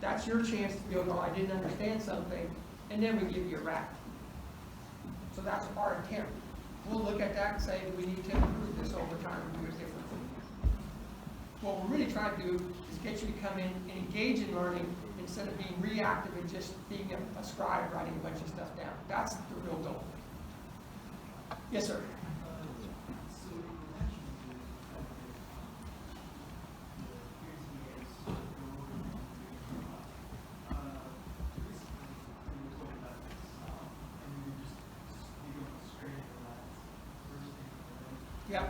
That's your chance to go, no, I didn't understand something, and then we give you a wrap. So that's our attempt. We'll look at that and say, do we need to improve this over time and do it differently? What we're really trying to do is get you to come in and engage in learning instead of being reactive and just being a scribe writing a bunch of stuff down. That's the real goal. Yes, sir. Yeah.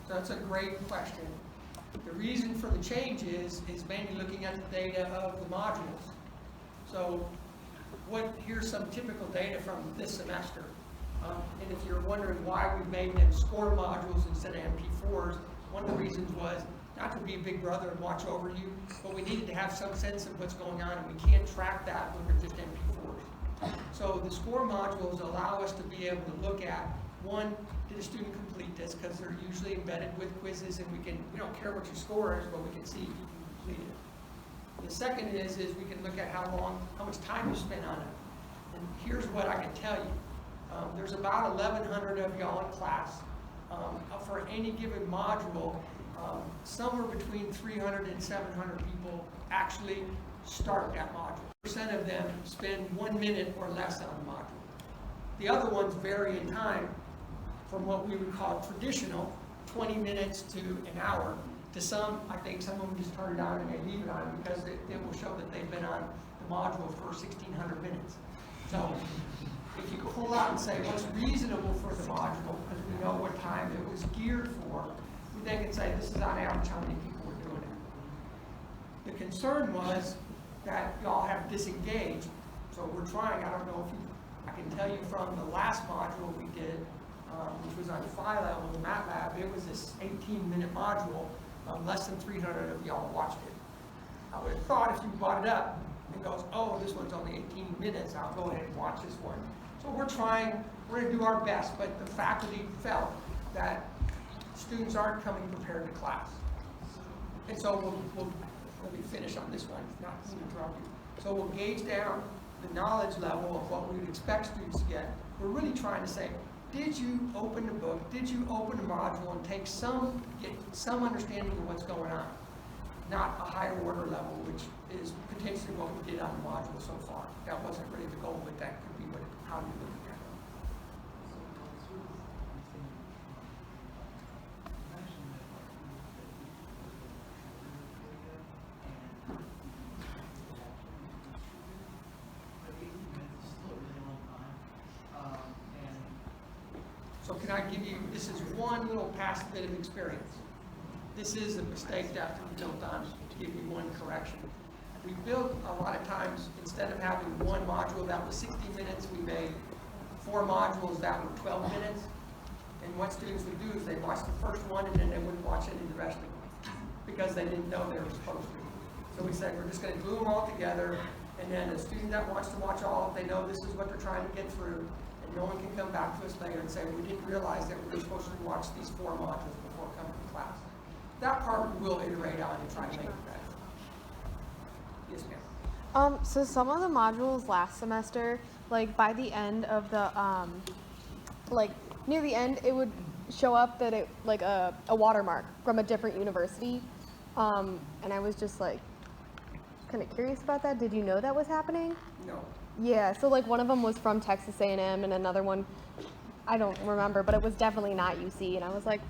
That's a great question. The reason for the change is mainly looking at the data of the modules. So here's some typical data from this semester. And if you're wondering why we made them score modules instead of MP4s, one of the reasons was not to be a big brother and watch over you, but we needed to have some sense of what's going on, and we can't track that when we're just MP4s. So the score modules allow us to be able to look at, one, did a student complete this, because they're usually embedded with quizzes, and we don't care what your score is, but we can see if you completed it. The second is we can look at how much time you spent on it. And here's what I can tell you. There's about 1,100 of y'all in class. For any given module, somewhere between 300 and 700 people actually start that module. Percent of them spend 1 minute or less on the module. The other ones vary in time from what we would call traditional, 20 minutes to an hour, to some, I think some of them just turn it on and they leave it on because it will show that they've been on the module for 1,600 minutes. So if you pull out and say what's reasonable for the module, because we know what time it was geared for, we then can say this is on average how many people were doing it. The concern was that y'all have disengaged, so we're trying, I don't know if you, I can tell you from the last module we did, which was on phi level in MATLAB, it was this 18-minute module, less than 300 of y'all watched it. I would have thought if you brought it up and goes, oh, this one's only 18 minutes, I'll go ahead and watch this one. So we're trying, we're gonna do our best, but the faculty felt that students aren't coming prepared to class. And so let me finish on this one, not to interrupt you. So we'll gauge down the knowledge level of what we would expect students to get. We're really trying to say, did you open the book, did you open the module and get some understanding of what's going on? Not a higher order level, which is potentially what we did on the module so far. That wasn't really the goal, but that could be how you're looking at it. So can I give you, this is one little past bit of experience. This is a mistake that we built on, to give you one correction. We built a lot of times, instead of having one module that was 60 minutes, we made 4 modules that were 12 minutes. And what students would do is they'd watch the first one and then they wouldn't watch any of the rest of them because they didn't know they were supposed to. So we said, we're just gonna glue them all together, and then a student that wants to watch all, if they know this is what they're trying to get through, and no one can come back to us later and say, we didn't realize that we were supposed to watch these 4 modules before coming to class. That part we will iterate on and try to make it better. Yes, ma'am. So some of the modules last semester, like by the end of the, like near the end, it would show up that it, like a watermark from a different university. And I was just like, kind of curious about that. Did you know that was happening? No. Yeah, so like one of them was from Texas A&M and another one, I don't remember, but it was definitely not UC. And I was like,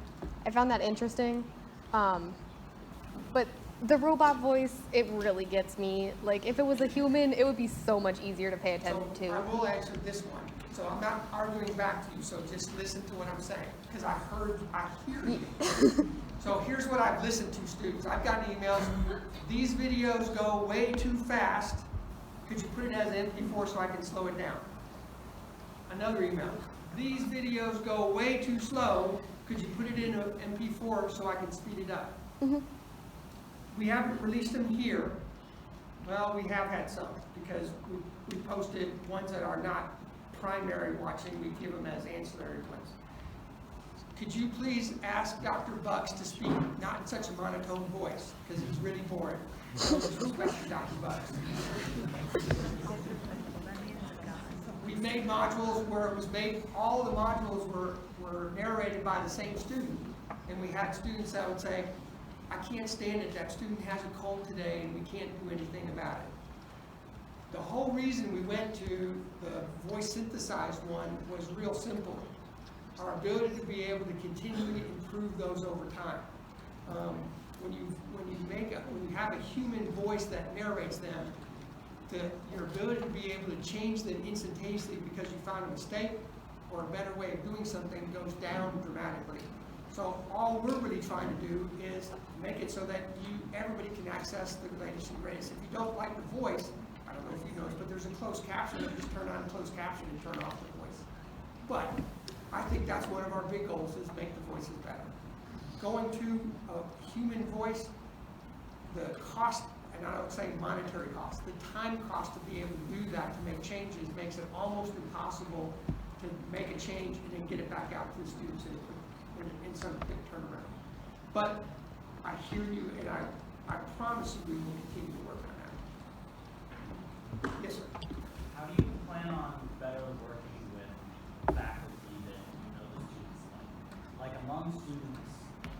I found that interesting. But the robot voice, it really gets me. Like, if it was a human, it would be so much easier to pay attention to. I will answer this one. So I'm not arguing back to you, so just listen to what I'm saying, because I hear you. So here's what I've listened to, students. I've gotten emails, these videos go way too fast. Could you put it as an MP4 so I can slow it down? Another email, these videos go way too slow. Could you put it in an MP4 so I can speed it up? Mm-hmm. We haven't released them here. Well, we have had some, because we posted ones that are not primary watching. We give them as ancillary ones. Could you please ask Dr. Bucks to speak, not in such a monotone voice, because he's really boring. No disrespect to Dr. Bucks. We made modules where it was made, all the modules were narrated by the same student. And we had students that would say, I can't stand it, that student has a cold today and we can't do anything about it. The whole reason we went to the voice synthesized one was real simple. Our ability to be able to continually improve those over time. When you have a human voice that narrates them, your ability to be able to change them instantaneously because you found a mistake or a better way of doing something goes down dramatically. So all we're really trying to do is make it so that everybody can access the latest and greatest. If you don't like the voice, I don't know if you noticed, but there's a closed caption. You just turn on closed caption and turn off the voice. But I think that's one of our big goals, is make the voices better. Going to a human voice, the cost, and I don't say monetary cost, the time cost to be able to do that, to make changes, makes it almost impossible to make a change and then get it back out to the students in some quick turnaround. But I hear you, and I promise you we will continue to work on that. Yes, sir. How do you plan on better working with faculty that you know the students like? Like among students,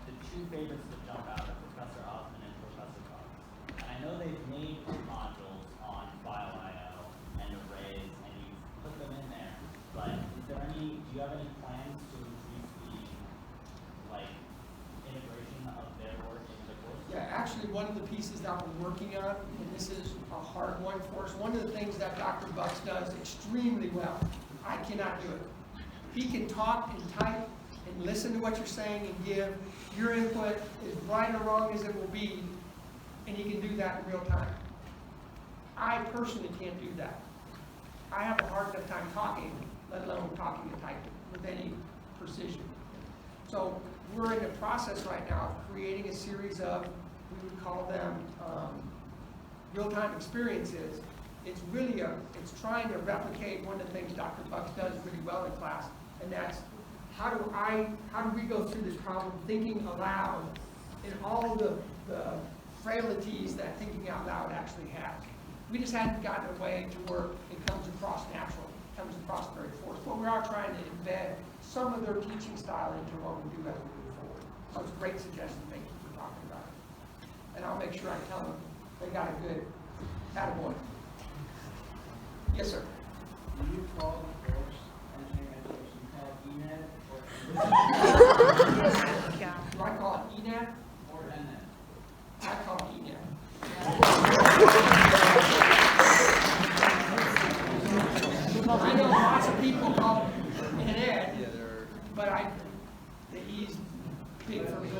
the 2 favorites that jump out are Professor Osmond and Professor Bucks. And I know they've made modules on file.io and arrays, and you put them in there. But do you have any plans to increase the integration of their work into the course? Yeah, actually one of the pieces that we're working on, and this is a hard one for us, one of the things that Dr. Bucks does extremely well, I cannot do it. He can talk and type and listen to what you're saying and give your input as right or wrong as it will be, and he can do that in real time. I personally can't do that. I have a hard enough time talking, let alone talking and typing with any precision. So we're in the process right now of creating a series of, we would call them real-time experiences. It's really it's trying to replicate one of the things Dr. Bucks does really well in class, and that's how do we go through this problem thinking aloud in all the frailties that thinking out loud actually has. We just hadn't gotten a way to where it comes across natural, comes across very forced. But we are trying to embed some of their teaching style into what we do as we move forward. So it's a great suggestion. Thank you for talking about it. And I'll make sure I tell them they got a good attaboy. Yes, sir. Do you call the course engineering education called ENED or Do I call it ENED? or ENED? I call it ENED. I know lots of people call it ENED, but the E's big for me.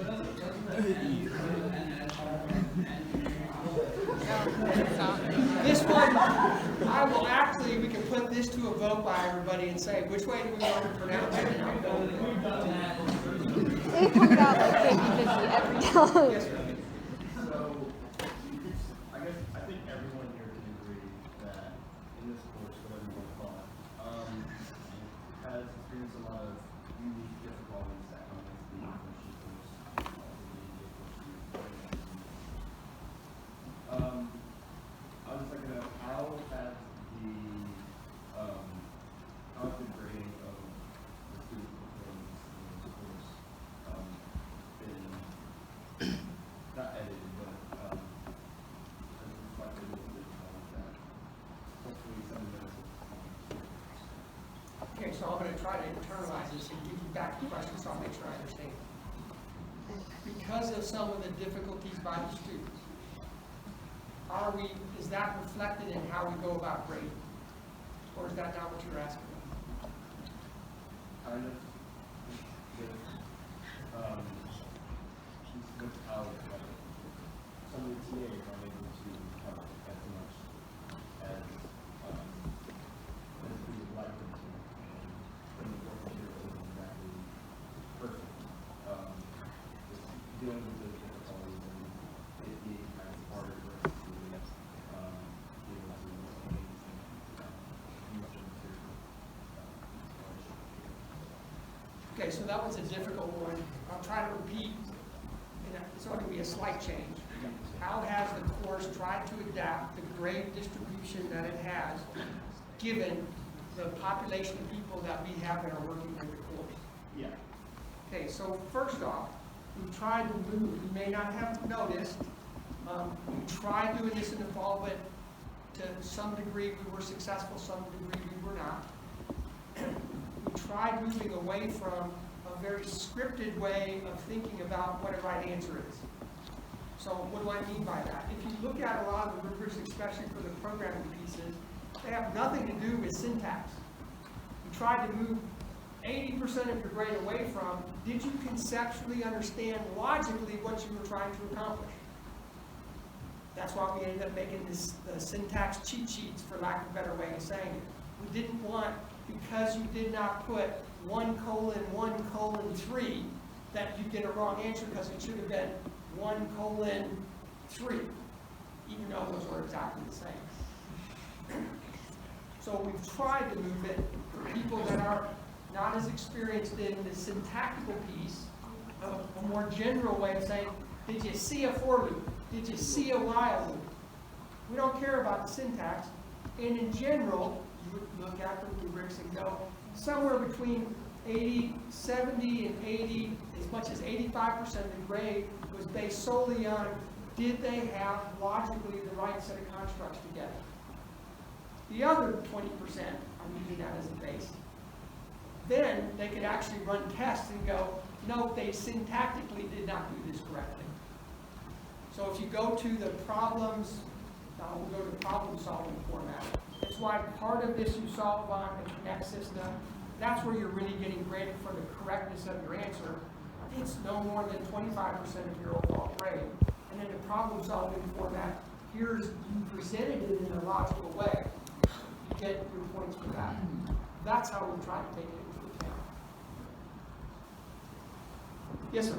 This one, I will actually, we can put this to a vote by everybody and say, which way do we want to pronounce it? And I'll go with it. It comes out like 50-50 every time. Yes, sir. So, I think everyone here can agree that in this course, whatever you want to call it, has experienced a lot of unique difficulties that come with the information course. I was thinking of how has the grading of the student performance in this course been not edited, but has reflected a little bit on that. Hopefully some of those. Okay, so I'm going to try to internalize this and give you back the question so I'll make sure I understand. Because of some of the difficulties by the students, is that reflected in how we go about grading? Or is that not what you're asking? Kind of with how some of the TAs aren't able to cover as much as we would like them to, and the work material isn't exactly perfect. Just dealing with those difficulties and it being kind of harder for us to be able to aid and use the material. Okay, so that was a difficult one. I'll try to repeat. It's going to be a slight change. How has the course tried to adapt the grade distribution that it has, given the population of people that we have that are working with the course? Yeah. Okay, so first off, we tried to move. You may not have noticed. We tried doing this in the fall, but to some degree we were successful, some degree we were not. We tried moving away from a very scripted way of thinking about what a right answer is. So what do I mean by that? If you look at a lot of the rubrics, especially for the programming pieces, they have nothing to do with syntax. We tried to move 80% of your grade away from, did you conceptually understand logically what you were trying to accomplish? That's why we ended up making the syntax cheat sheets, for lack of a better way of saying it. We didn't want, because you did not put 1:1:3, that you get a wrong answer, because it should have been 1:3, even though those were exactly the same. So we've tried to move it for people that are not as experienced in the syntactical piece, a more general way of saying, did you see a for loop? Did you see a while loop? We don't care about the syntax. And in general, you would look at the rubrics and go, somewhere between 70 and 80, as much as 85% of the grade was based solely on, did they have logically the right set of constructs together? The other 20%, I'm using that as a base. Then they could actually run tests and go, no, they syntactically did not do this correctly. So if you go to the problems, we'll go to problem solving format. It's why part of this you solve on the Connect system. That's where you're really getting graded for the correctness of your answer. It's no more than 25% of your overall grade. And then the problem solving format, here's, you presented it in a logical way. You get your points for that. That's how we try to take it into account. Yes, sir.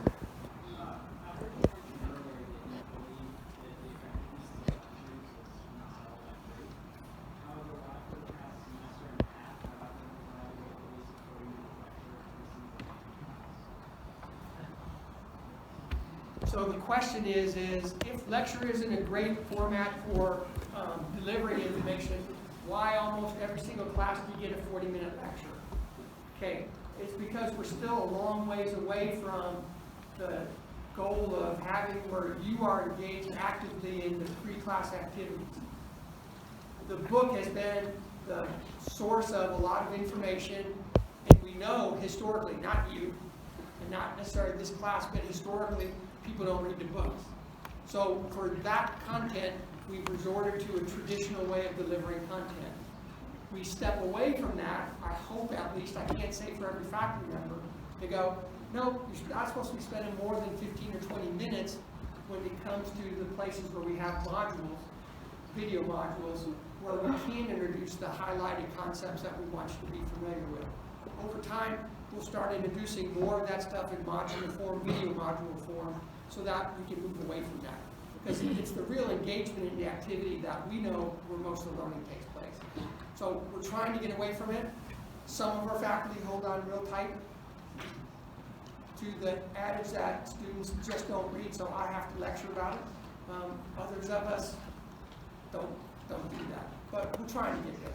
So the question is if lecture isn't a great format for delivering information, why almost every single class do you get a 40-minute lecture? Okay, it's because we're still a long ways away from the goal of having where you are engaged actively in the pre-class activities. The book has been the source of a lot of information, and we know historically, not you, and not necessarily this class, but historically, people don't read the books. So for that content, we've resorted to a traditional way of delivering content. We step away from that, I hope at least, I can't say for every faculty member, to go, no, you're not supposed to be spending more than 15 or 20 minutes when it comes to the places where we have modules, video modules, where we can introduce the highlighted concepts that we want you to be familiar with. Over time, we'll start introducing more of that stuff in modular form, video module form, so that we can move away from that. Because it's the real engagement in the activity that we know where most of the learning takes place. So we're trying to get away from it. Some of our faculty hold on real tight to the adage that students just don't read, so I have to lecture about it. Others of us don't do that. But we're trying to get there.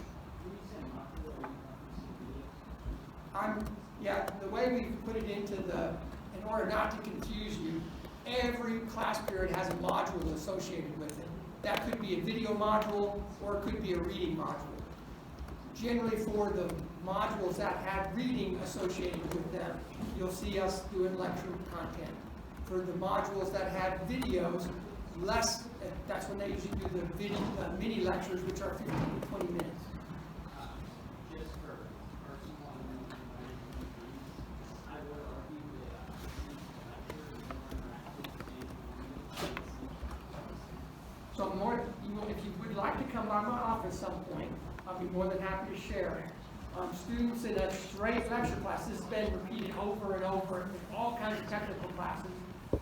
Yeah, the way we put it into in order not to confuse you, every class period has a module associated with it. That could be a video module or it could be a reading module. Generally for the modules that have reading associated with them, you'll see us doing lecture content. For the modules that have videos, less, that's when they usually do the mini lectures, which are 15 to 20 minutes. So if you would like to come by my office at some point, I'll be more than happy to share. Students in a straight lecture class, this has been repeated over and over in all kinds of technical classes,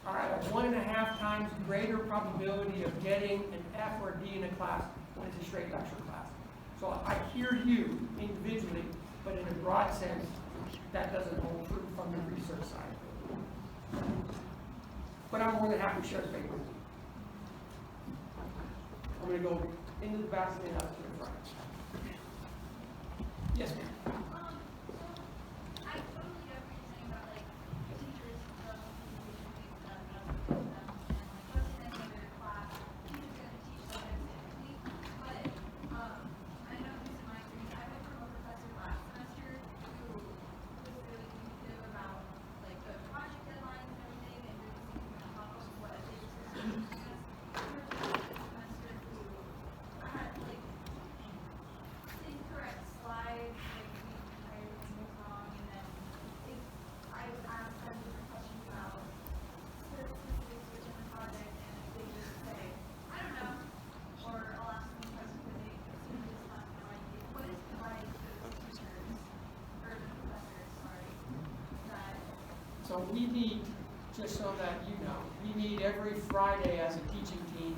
are at a 1.5 times greater probability of getting an F or a D in a class when it's a straight lecture class. So I hear you individually, but in a broad sense, that doesn't hold true from the research side. But I'm more than happy to share the paper with you. I'm going to go into the back and up to the front. Yes, ma'am. I totally get what you're saying about like teachers don't teach stuff about them and like what's in any other class, teachers gonna teach subjects differently. But I know this in my experience, I went from a professor last semester who was really communicative about like the project deadlines and everything and really thinking about what it is for students. Incorrect slides, like everything was wrong, and then if I would ask them different questions about the specifics within the project, and they just say, I don't know, or I'll ask them questions when they seem to just have no idea. What is provided to those teachers, or the professors, sorry, that... So we meet, just so that you know, we meet every Friday as a teaching team,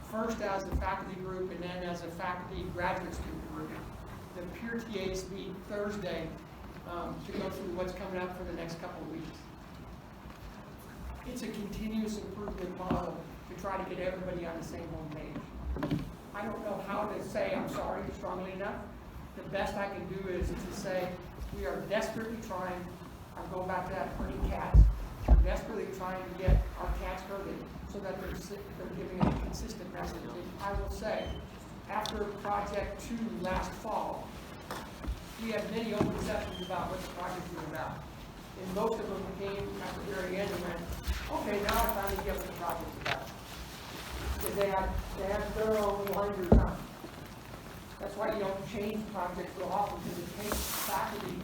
first as a faculty group and then as a faculty graduate student group. The peer TAs meet Thursday to go through what's coming up for the next couple of weeks. It's a continuous improvement model to try to get everybody on the same home page. I don't know how to say I'm sorry strongly enough. The best I can do is to say we are desperately trying, I'll go back to that herding cats, we're desperately trying to get our cats herded so that they're giving a consistent message. And I will say, after Project 2 last fall, we had many open sessions about what the project was about. And most of them came at the very end and went, okay, now I finally get what the project's about. Because they had their own blinders on. That's why you don't change projects real often, because it takes faculty,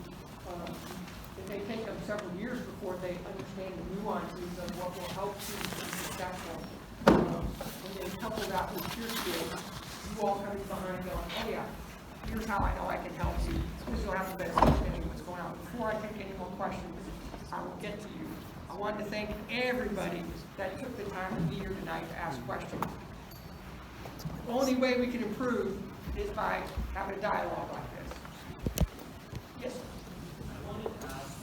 it may take them several years before they understand the nuances of what will help students be successful. And then couple that with peer skills, you all coming behind going, oh yeah, here's how I know I can help you, because you'll have the best understanding of what's going on. Before I take any more questions, I will get to you. I wanted to thank everybody that took the time to be here tonight to ask questions. The only way we can improve is by having a dialogue like this. Yes, sir. I wanted to ask,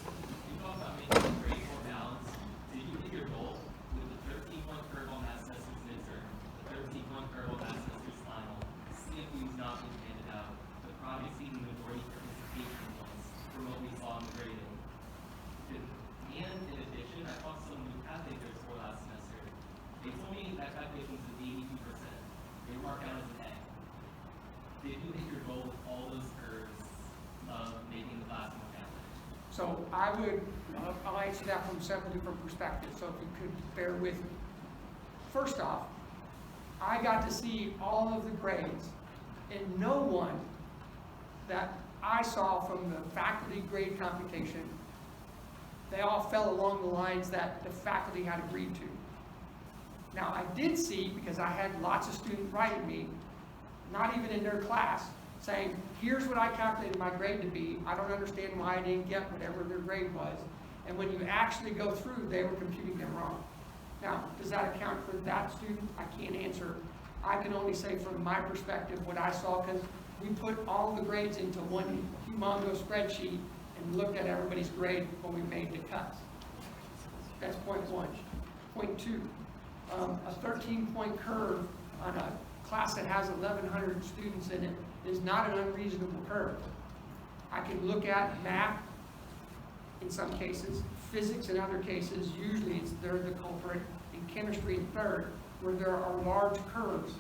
you talk about making a grade more balanced. Did you hit your goal with the 13-point curve on math assessments midterm, the 13-point curve on math assessments final, CFU's not being handed out, the project seeing the majority participation points from what we saw in the grading? And in addition, I taught some new math majors for last semester. They told me that calculation was 82%. They were marked out as an A. Did you hit your goal with all those curves of making the class more balanced? so I'll answer that from several different perspectives, so if you could bear with me. First off, I got to see all of the grades, and no one that I saw from the faculty grade computation, they all fell along the lines that the faculty had agreed to. Now, I did see, because I had lots of students writing me, not even in their class, saying, here's what I calculated my grade to be. I don't understand why I didn't get whatever their grade was. And when you actually go through, they were computing them wrong. Now, does that account for that student? I can't answer. I can only say from my perspective what I saw, because we put all the grades into one humongous spreadsheet and looked at everybody's grade when we made the cuts. That's point one. Point two, a 13-point curve on a class that has 1,100 students in it is not an unreasonable curve. I can look at math in some cases, physics in other cases, usually they're the culprit, and chemistry in third, where there are large curves.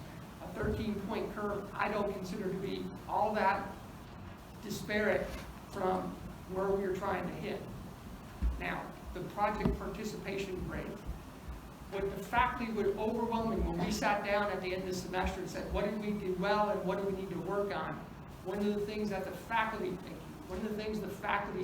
A 13-point curve I don't consider to be all that disparate from where we are trying to hit. Now, the project participation rate. What the faculty would overwhelmingly, when we sat down at the end of the semester and said, what did we do well and what do we need to work on? One of the things that the faculty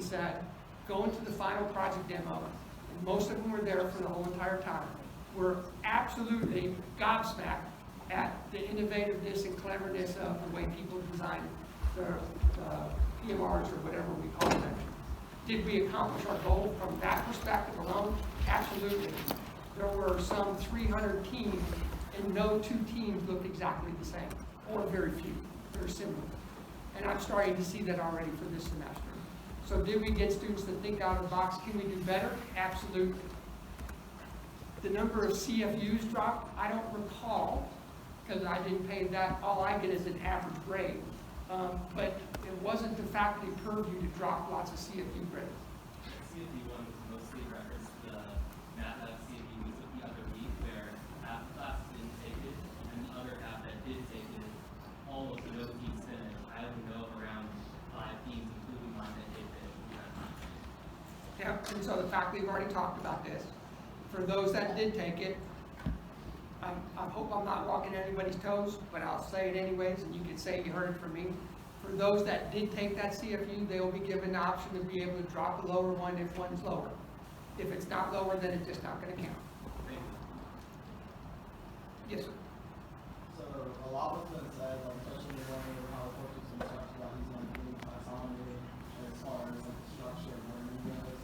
said, go into the final project demo, and most of them were there for the whole entire time, were absolutely gobsmacked at the innovativeness and cleverness of the way people design their PMRs or whatever we call them. Did we accomplish our goal from that perspective alone? Absolutely. There were some 300 teams, and no two teams looked exactly the same, or very few. They're similar. And I'm starting to see that already for this semester. So did we get students to think out of the box? Can we do better? Absolutely. The number of CFUs dropped, I don't recall, because I didn't pay that. All I get is an average grade. But it wasn't the faculty purview to drop lots of CFU grades. CFU one was mostly referenced the math that CFU was the other week, where half the class didn't take it, and the other half that did take it, almost no teams finished. I only know of around 5 teams, including mine, that did finish. Yeah, and so the faculty have already talked about this. For those that did take it, I hope I'm not walking anybody's toes, but I'll say it anyways, and you can say you heard it from me. For those that did take that CFU, they will be given the option to be able to drop a lower one if one's lower. If it's not lower, then it's just not going to count. Thank you. Yes, sir. So a lot has been said, especially when how coaches and talks about he's going to do taxonomy as far as like structure of learning goes.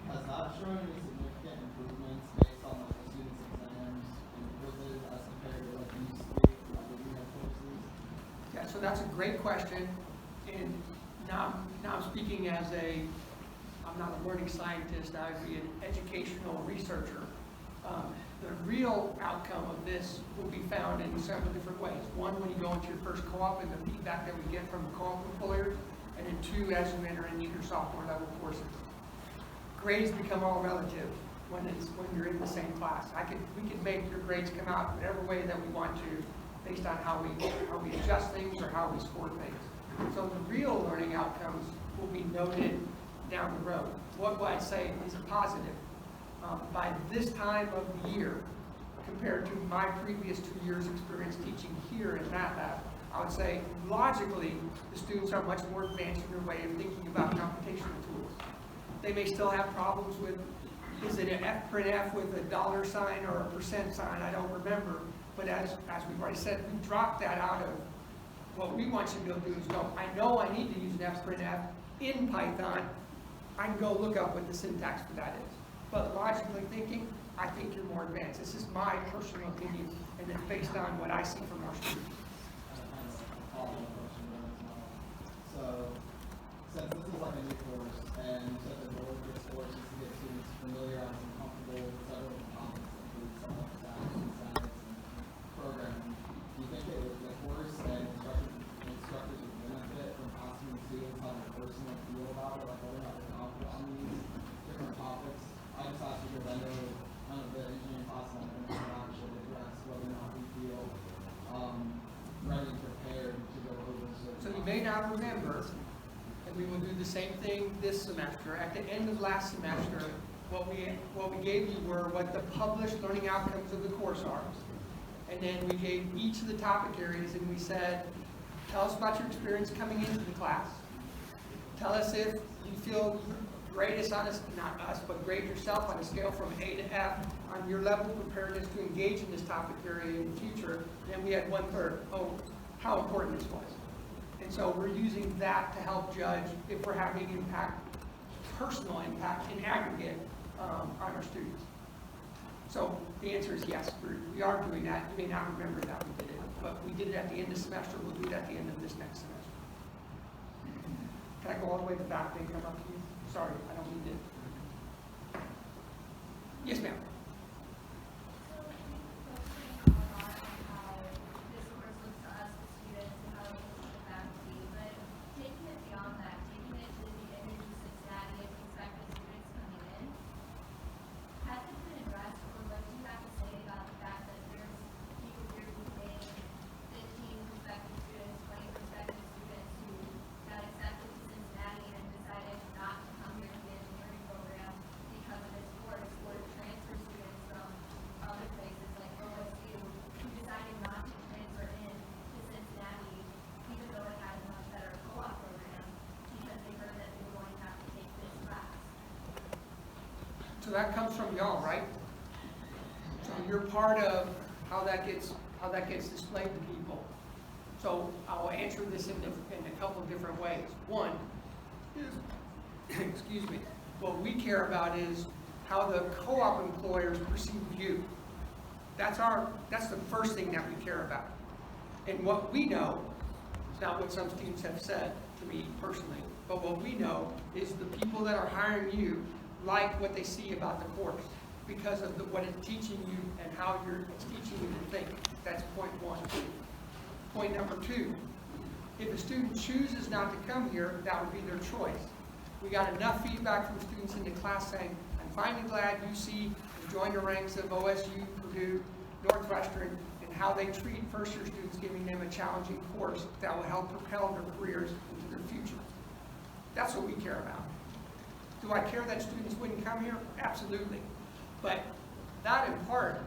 Has that shown any significant improvements based on like the students' exams and quizzes as compared to like used to be like the ENED courses? Yeah, so that's a great question. And now I'm speaking as I'm not a learning scientist, I would be an educational researcher. The real outcome of this will be found in several different ways. One, when you go into your first co-op and the feedback that we get from the co-op employers, and then two, as you enter into your sophomore level courses. Grades become all relative when you're in the same class. We can make your grades come out whatever way that we want to, based on how we adjust things or how we score things. So the real learning outcomes will be noted down the road. What I say is a positive. By this time of the year, compared to my previous 2 years experience teaching here in Math Lab, I would say logically, the students are much more advanced in their way of thinking about computational tools. They may still have problems with, is it an printf with a dollar sign or a percent sign? I don't remember. But as we've already said, we dropped that out of what we want you to be able to do is go, I know I need to use an fprintf in Python. I can go look up what the syntax for that is. But logically thinking, I think you're more advanced. This is my personal opinion, and it's based on what I see from our students. Follow-up question there as well. So, since this is like a new course, and you said the goal of this course is to get students familiarized and comfortable with several topics, including some like stats and science and programming, do you think that the course and instructors would benefit from asking students how they personally feel about it, like whether or not they're confident on these different topics? I just asked because I know none of the engineering classes I'm going to actually address whether or not we feel ready and prepared to go over certain So you may not remember, and we will do the same thing this semester. At the end of last semester, what we gave you were what the published learning outcomes of the course are. And then we gave each of the topic areas and we said, tell us about your experience coming into the class. Tell us if you feel grade on us, not us, but grade yourself on a scale from A to F on your level of preparedness to engage in this topic area in the future. And we had 1/3, how important this was. And so we're using that to help judge if we're having impact, personal impact in aggregate on our students. So the answer is yes, we are doing that. You may not remember that we did it, but we did it at the end of the semester. We'll do it at the end of this next semester. Can I go all the way to the back and come up to you? Sorry, I don't mean to. Yes, ma'am. So that comes from y'all, right? So you're part of how that gets displayed to people. So I'll answer this in a couple of different ways. One is, excuse me, what we care about is how the co-op employers perceive you. That's the first thing that we care about. And what we know, it's not what some students have said to me personally, but what we know is the people that are hiring you like what they see about the course because of what it's teaching you and how it's teaching you to think. That's point one. Point number two, if a student chooses not to come here, that would be their choice. We got enough feedback from students in the class saying, I'm finally glad UC has joined the ranks of OSU, Purdue, Northwestern, and how they treat first-year students, giving them a challenging course that will help propel their careers into their future. That's what we care about. Do I care that students wouldn't come here? Absolutely. But that in part,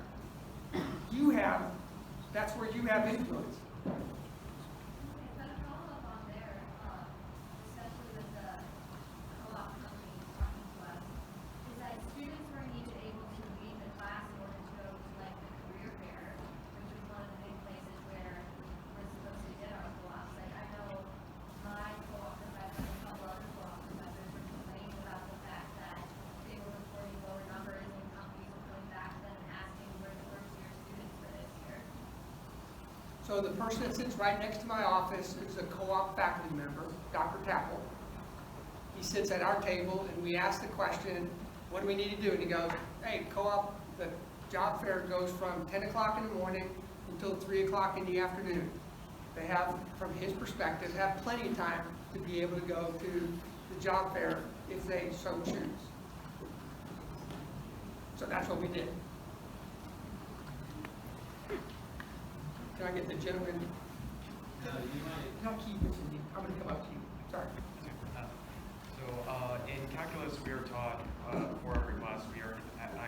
that's where you have influence. But a follow-up on there, especially with the co-op company talking to us, is that students were needed able to leave the class in order to go to like the career fair, which is one of the big places where we're supposed to get our co-ops. Like I know my co-op professor and a couple other co-op professors were complaining about the fact that they were reporting lower numbers and companies were coming back to them and asking where the first year students for this year. So the person that sits right next to my office is a co-op faculty member, Dr. Tapple. He sits at our table and we ask the question, what do we need to do? And he goes, hey, co-op, the job fair goes from 10 o'clock in the morning until 3 o'clock in the afternoon. They have, from his perspective, have plenty of time to be able to go to the job fair if they so choose. So that's what we did. Can I get the gentleman? No, keep it to me. I'm going to come up to you. Sorry. In calculus, we are taught for every class, we are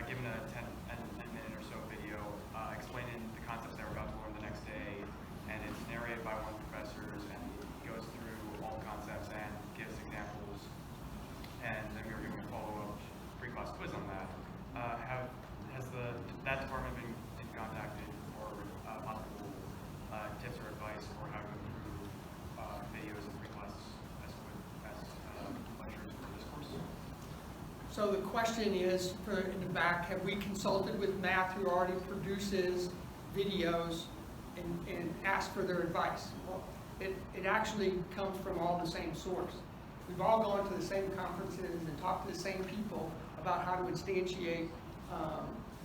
given a 10-minute or so video explaining the concepts that we're about to learn the next day, and it's narrated by one So the question is, in the back, have we consulted with Math, who already produces videos, and asked for their advice? Well, it actually comes from all the same source. We've all gone to the same conferences and talked to the same people about how to instantiate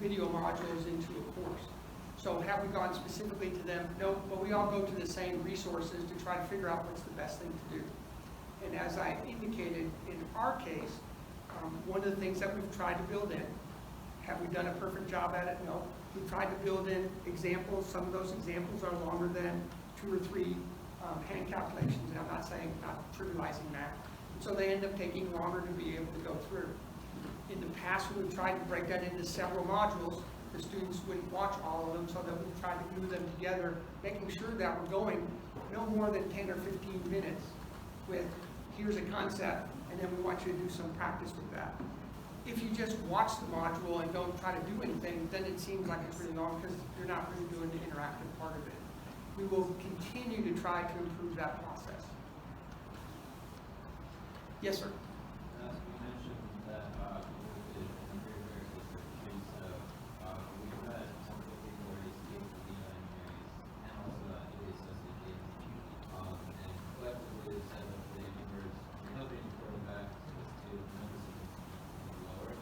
video modules into a course. So have we gone specifically to them? No, but we all go to the same resources to try to figure out what's the best thing to do. And as I indicated, in our case, one of the things that we've tried to build in, have we done a perfect job at it? No. We've tried to build in examples. Some of those examples are longer than 2 or 3 hand calculations, and I'm not saying, not trivializing that. So they end up taking longer to be able to go through. In the past, when we've tried to break that into several modules, the students wouldn't watch all of them, so that we've tried to glue them together, making sure that we're going no more than 10 or 15 minutes with, here's a concept, and then we want you to do some practice with that. If you just watch the module and don't try to do anything, then it seems like it's really long because you're not really doing the interactive part of it. We will continue to try to improve that process. Yes, sir. You mentioned that in the very district, so we've had some of the people where you see the engineers and also the associate deans, and collectively it said that the numbers are helping reporting back to numbers lower.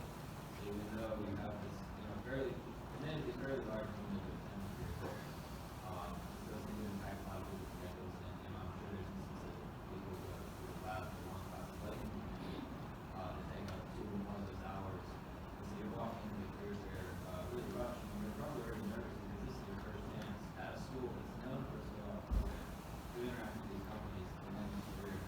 So even though we have this, fairly, admittedly fairly large number of attendance here, it doesn't impact a lot of people's schedules, and I'm sure there's instances of people who have lab for long classes like to take up 2 or more of those hours. And so you're walking into the career fair really rushed, and you're probably already nervous because this is your first chance at a school that's known for its well program to interact with these companies and then your career,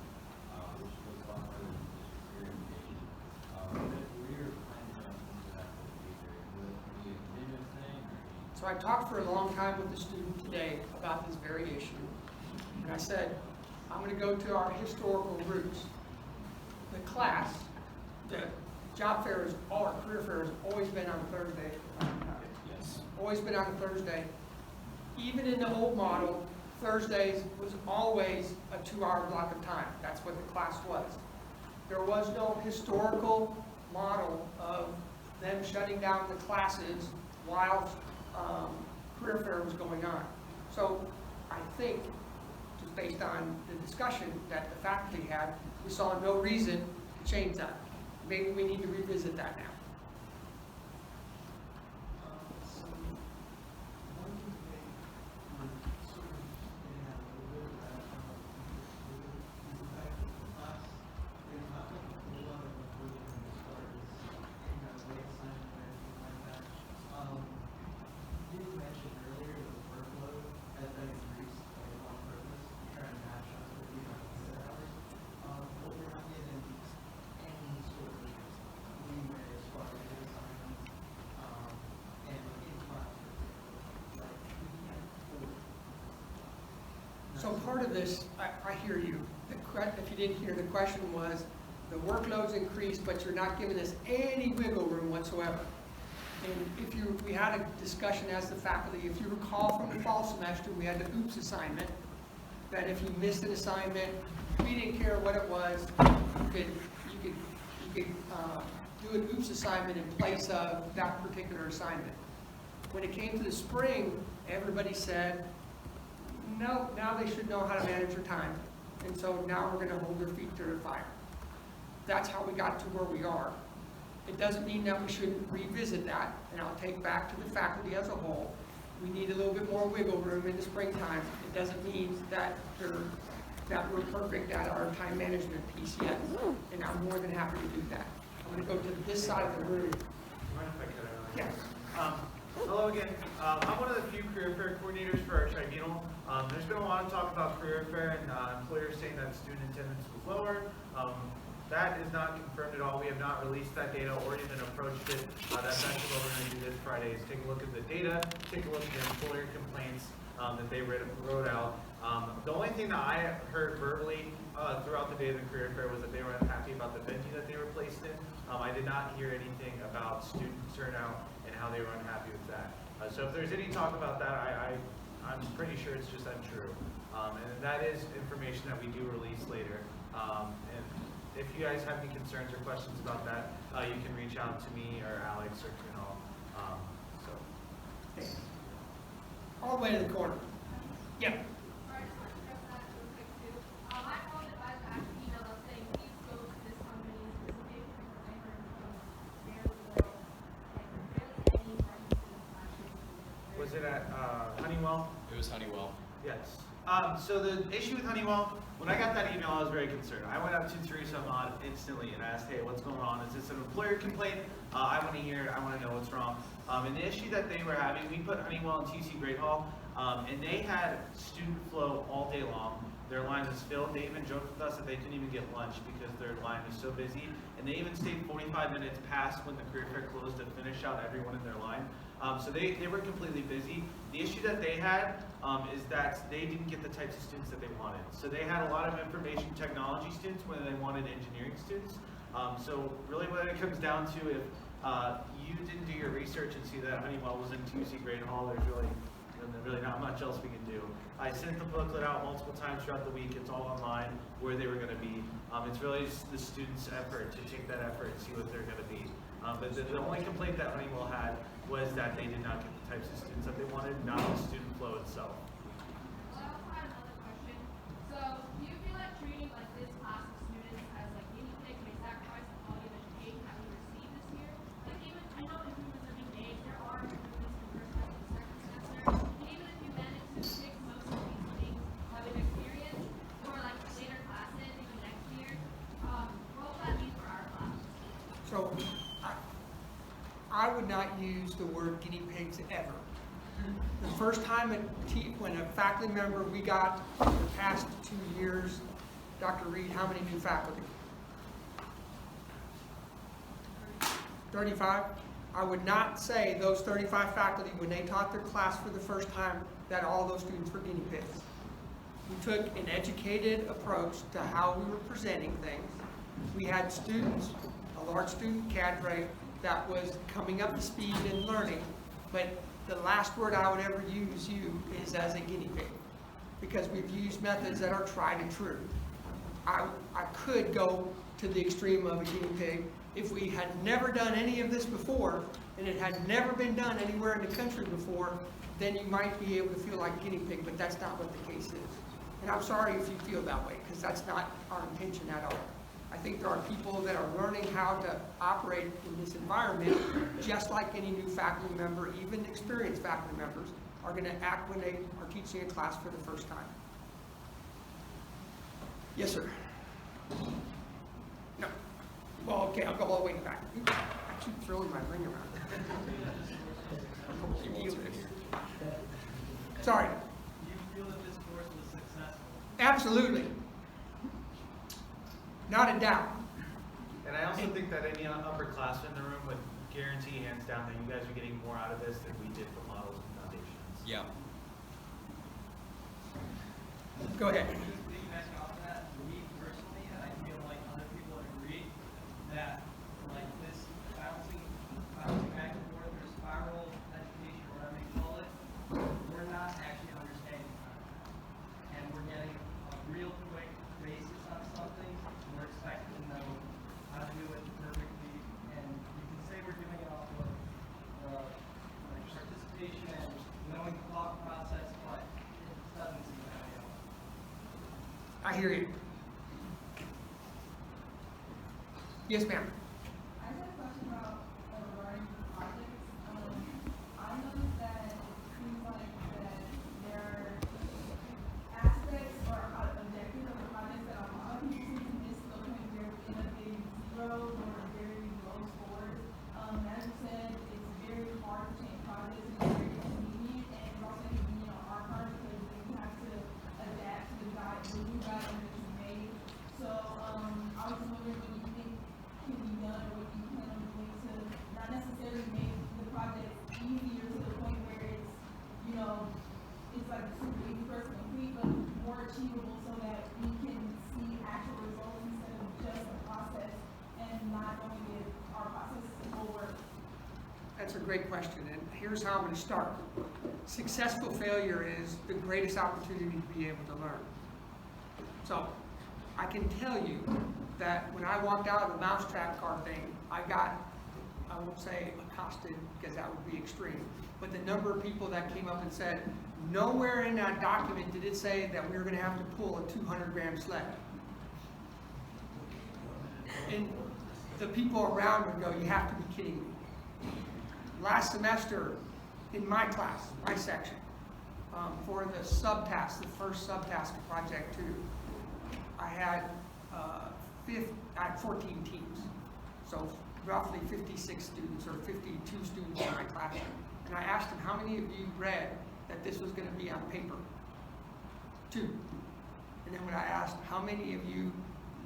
which goes a lot further than just your career education. If we're planning adjustments to that for the future, will it be a continuous thing? So I talked for a long time with the student today about this very issue. And I said, I'm going to go to our historical roots. The class, the job fair is, all our career fair has always been on Thursday. Yes. Always been on a Thursday. Even in the old model, Thursdays was always a 2-hour block of time. That's what the class was. There was no historical model of them shutting down the classes while career fair was going on. So I think, just based on the discussion that the faculty had, we saw no reason to change that. Maybe we need to revisit that now. So, one thing they were sort of getting at a little bit of that, is the fact that the class, they're not a lot of improvement as far as, late assignment or anything like that. You did mention earlier the workload has been increased on purpose, trying to match up with the set hours. But we're not given any sort of leeway as far as the assignments, and in class, for example, like, we can't afford. So part of this, I hear you. If you didn't hear, the question was, the workload's increased, but you're not giving us any wiggle room whatsoever. And we had a discussion as the faculty, if you recall from the fall semester, we had the OOPS assignment, that if you missed an assignment, we didn't care what it was, you could do an OOPS assignment in place of that particular assignment. When it came to the spring, everybody said, no, now they should know how to manage their time. And so now we're going to hold their feet to the fire. That's how we got to where we are. It doesn't mean that we shouldn't revisit that, and I'll take back to the faculty as a whole. We need a little bit more wiggle room in the springtime. It doesn't mean that we're perfect at our time management piece yet, and I'm more than happy to do that. I'm going to go to this side of the room. Mind if I cut out? Yes. Hello again. I'm one of the few career fair coordinators for our tribunal. There's been a lot of talk about career fair and employers saying that student attendance was lower. That is not confirmed at all. We have not released that data or even approached it. That's actually what we're going to do this Friday, is take a look at the data, take a look at the employer complaints that they wrote out. The only thing that I heard verbally throughout the day of the career fair was that they were unhappy about the venue that they were placed in. I did not hear anything about student turnout and how they were unhappy with that. So if there's any talk about that, I'm pretty sure it's just untrue. And that is information that we do release later. And if you guys have any concerns or questions about that, you can reach out to me or Alex or Kunal. So. All the way to the corner. Yeah. I just want to address that real quick too. I called it by the email up saying, please go to this company specific because I heard very little, like barely any participants. Was it at Honeywell? It was Honeywell. Yes. So the issue with Honeywell, when I got that email, I was very concerned. I went up to Teresa Ahmad instantly and asked, hey, what's going on? Is this an employer complaint? I want to hear it. I want to know what's wrong. And the issue that they were having, we put Honeywell and TC Great Hall, and they had student flow all day long. Their line was filled. They even joked with us that they couldn't even get lunch because their line was so busy. And they even stayed 45 minutes past when the career fair closed to finish out everyone in their line. So they were completely busy. The issue that they had is that they didn't get the types of students that they wanted. So they had a lot of information technology students when they wanted engineering students. So really what it comes down to, if you didn't do your research and see that Honeywell was in 2C Great Hall, there's really not much else we can do. I sent the booklet out multiple times throughout the week. It's all online where they were going to be. It's really just the students' effort to take that effort and see what they're going to be. But the only complaint that Honeywell had was that they did not get the types of students that they wanted, not the student flow itself. Well, I also had another question. So, do you feel like treating like this class of students as like guinea pigs may sacrifice the quality of education that we receive this year? Like even, I know improvements are being made, there are improvements from first semester to second semester, and even if you manage to pick most of these things that we've experienced for like later classes, even next year, what will that mean for our class? So I would not use the word guinea pigs ever. The first time when a faculty member we got in the past 2 years, Dr. Reed, how many new faculty? 35? I would not say those 35 faculty, when they taught their class for the first time, that all those students were guinea pigs. We took an educated approach to how we were presenting things. We had students, a large student cadre, that was coming up to speed and learning, but the last word I would ever use you is as a guinea pig, because we've used methods that are tried and true. I could go to the extreme of a guinea pig if we had never done any of this before, and it had never been done anywhere in the country before, then you might be able to feel like a guinea pig, but that's not what the case is. And I'm sorry if you feel that way, because that's not our intention at all. I think there are people that are learning how to operate in this environment, just like any new faculty member, even experienced faculty members, are going to act when they are teaching a class for the first time. Yes, sir. No. Well, okay, I'll go all the way back. I keep throwing my ring around. Sorry. Do you feel that this course was successful? Absolutely. Not a doubt. And I also think that any upperclassmen in the room would guarantee hands down that you guys are getting more out of this than we did for models and foundations. Yeah. Go ahead. Piggybacking off of that, for me personally, and I feel like other people agree, that like this bouncing back and forth or spiral education, or whatever you call it, we're not actually understanding content. And we're getting a real quick basis on something. We're expected to know how to do it perfectly, and you can say we're doing it off of like participation and knowing the thought process, but it doesn't seem that way at all. I hear you. Yes, ma'am. I just had a question about regarding projects. I noticed that it seems like that there are aspects or objectives of the projects that a lot of people seem to miss the point where we end up getting zeros or very low scores. As you said, it's very hard to change projects and it's very inconvenient, and it's also inconvenient on our part because then we have to adapt to the new guidelines that you made. So I was just wondering what you think can be done, or what you plan on doing to not necessarily make the project easier to the point where it's, you know, it's like super easy for us to complete, but more achievable so that we can see actual results instead of just a process and not knowing if our process will work. That's a great question, and here's how I'm going to start. Successful failure is the greatest opportunity to be able to learn. So, I can tell you that when I walked out of the mousetrap car thing, I got, I won't say accosted because that would be extreme, but the number of people that came up and said, nowhere in that document did it say that we were going to have to pull a 200-gram sled. And the people around would go, you have to be kidding me. Last semester, in my class, my section, for the subtask, the first subtask of Project 2, I had 14 teams, so roughly 56 students or 52 students in my classroom. And I asked them, how many of you read that this was going to be on paper? 2. And then when I asked, how many of you,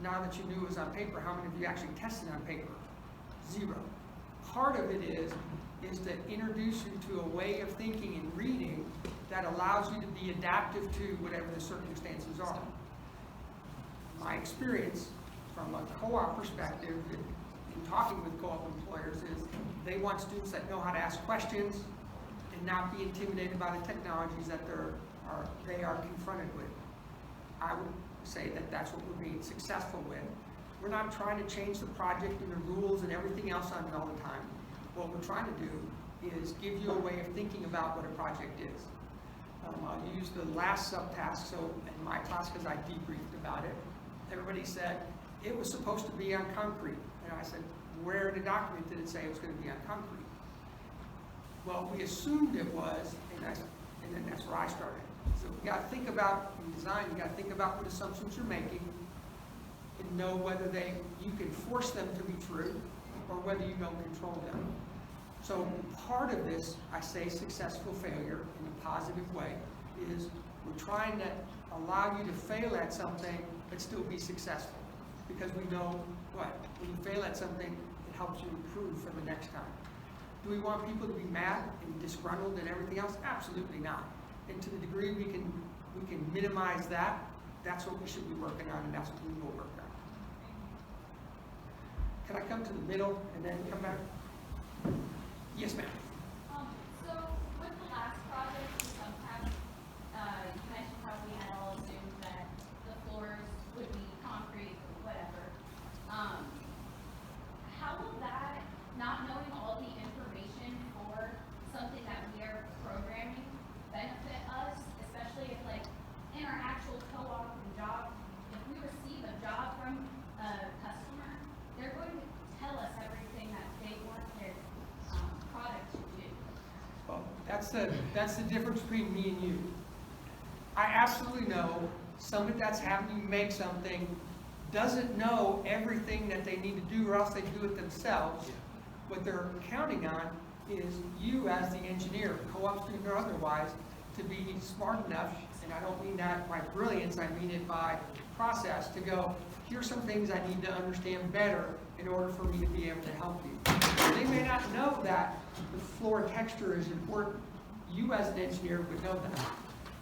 now that you knew it was on paper, how many of you actually tested on paper? 0. Part of it is to introduce you to a way of thinking and reading that allows you to be adaptive to whatever the circumstances are. My experience from a co-op perspective in talking with co-op employers is they want students that know how to ask questions and not be intimidated by the technologies that they are confronted with. I would say that that's what we're being successful with. We're not trying to change the project and the rules and everything else on it all the time. What we're trying to do is give you a way of thinking about what a project is. I'll use the last subtask, so in my class, because I debriefed about it, everybody said it was supposed to be on concrete. And I said, where in the document did it say it was going to be on concrete? Well, we assumed it was, and then that's where I started. So you got to think about, in design, you got to think about what assumptions you're making and know whether you can force them to be true or whether you don't control them. So part of this, I say successful failure in a positive way, is we're trying to allow you to fail at something but still be successful. Because we know what? When you fail at something, it helps you improve for the next time. Do we want people to be mad and disgruntled and everything else? Absolutely not. And to the degree we can minimize that, that's what we should be working on, and that's what we will work on. Can I come to the middle and then come back? Yes, ma'am. So with the last project, the subtask, you mentioned how we had all assumed that the floors would be concrete, whatever. How will that, not knowing all the information for something that we are programming, benefit us, especially if, like, in our actual co-op job, if we receive a job from a customer, they're going to tell us everything that they want their product to do. Well, that's the difference between me and you. I absolutely know somebody that's having you make something doesn't know everything that they need to do, or else they do it themselves. What they're counting on is you as the engineer, co-op student or otherwise, to be smart enough, and I don't mean that by brilliance, I mean it by process, to go, here's some things I need to understand better in order for me to be able to help you. They may not know that the floor texture is important. You as an engineer would know that.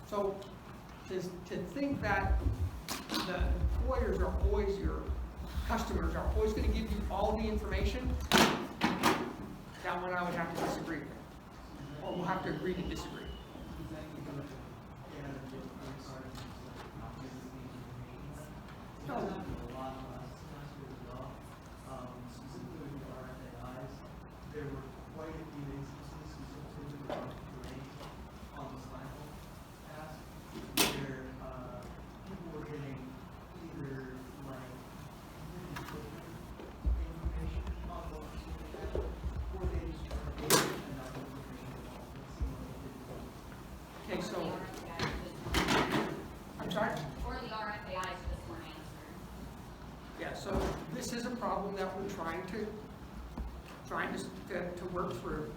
So to think that the employers are always your customers, are always going to give you all the information, that one I would have to disagree with. Or we'll have to agree to disagree. No. There were quite a few instances, specifically about terrain on the cycle task, where people were getting either like really different information on what was going to happen, or they just weren't getting enough information at all. It seemed like it didn't. Okay, so, I'm sorry? Or the RFAIs just weren't answered. Yeah, so this is a problem that we're trying to work through.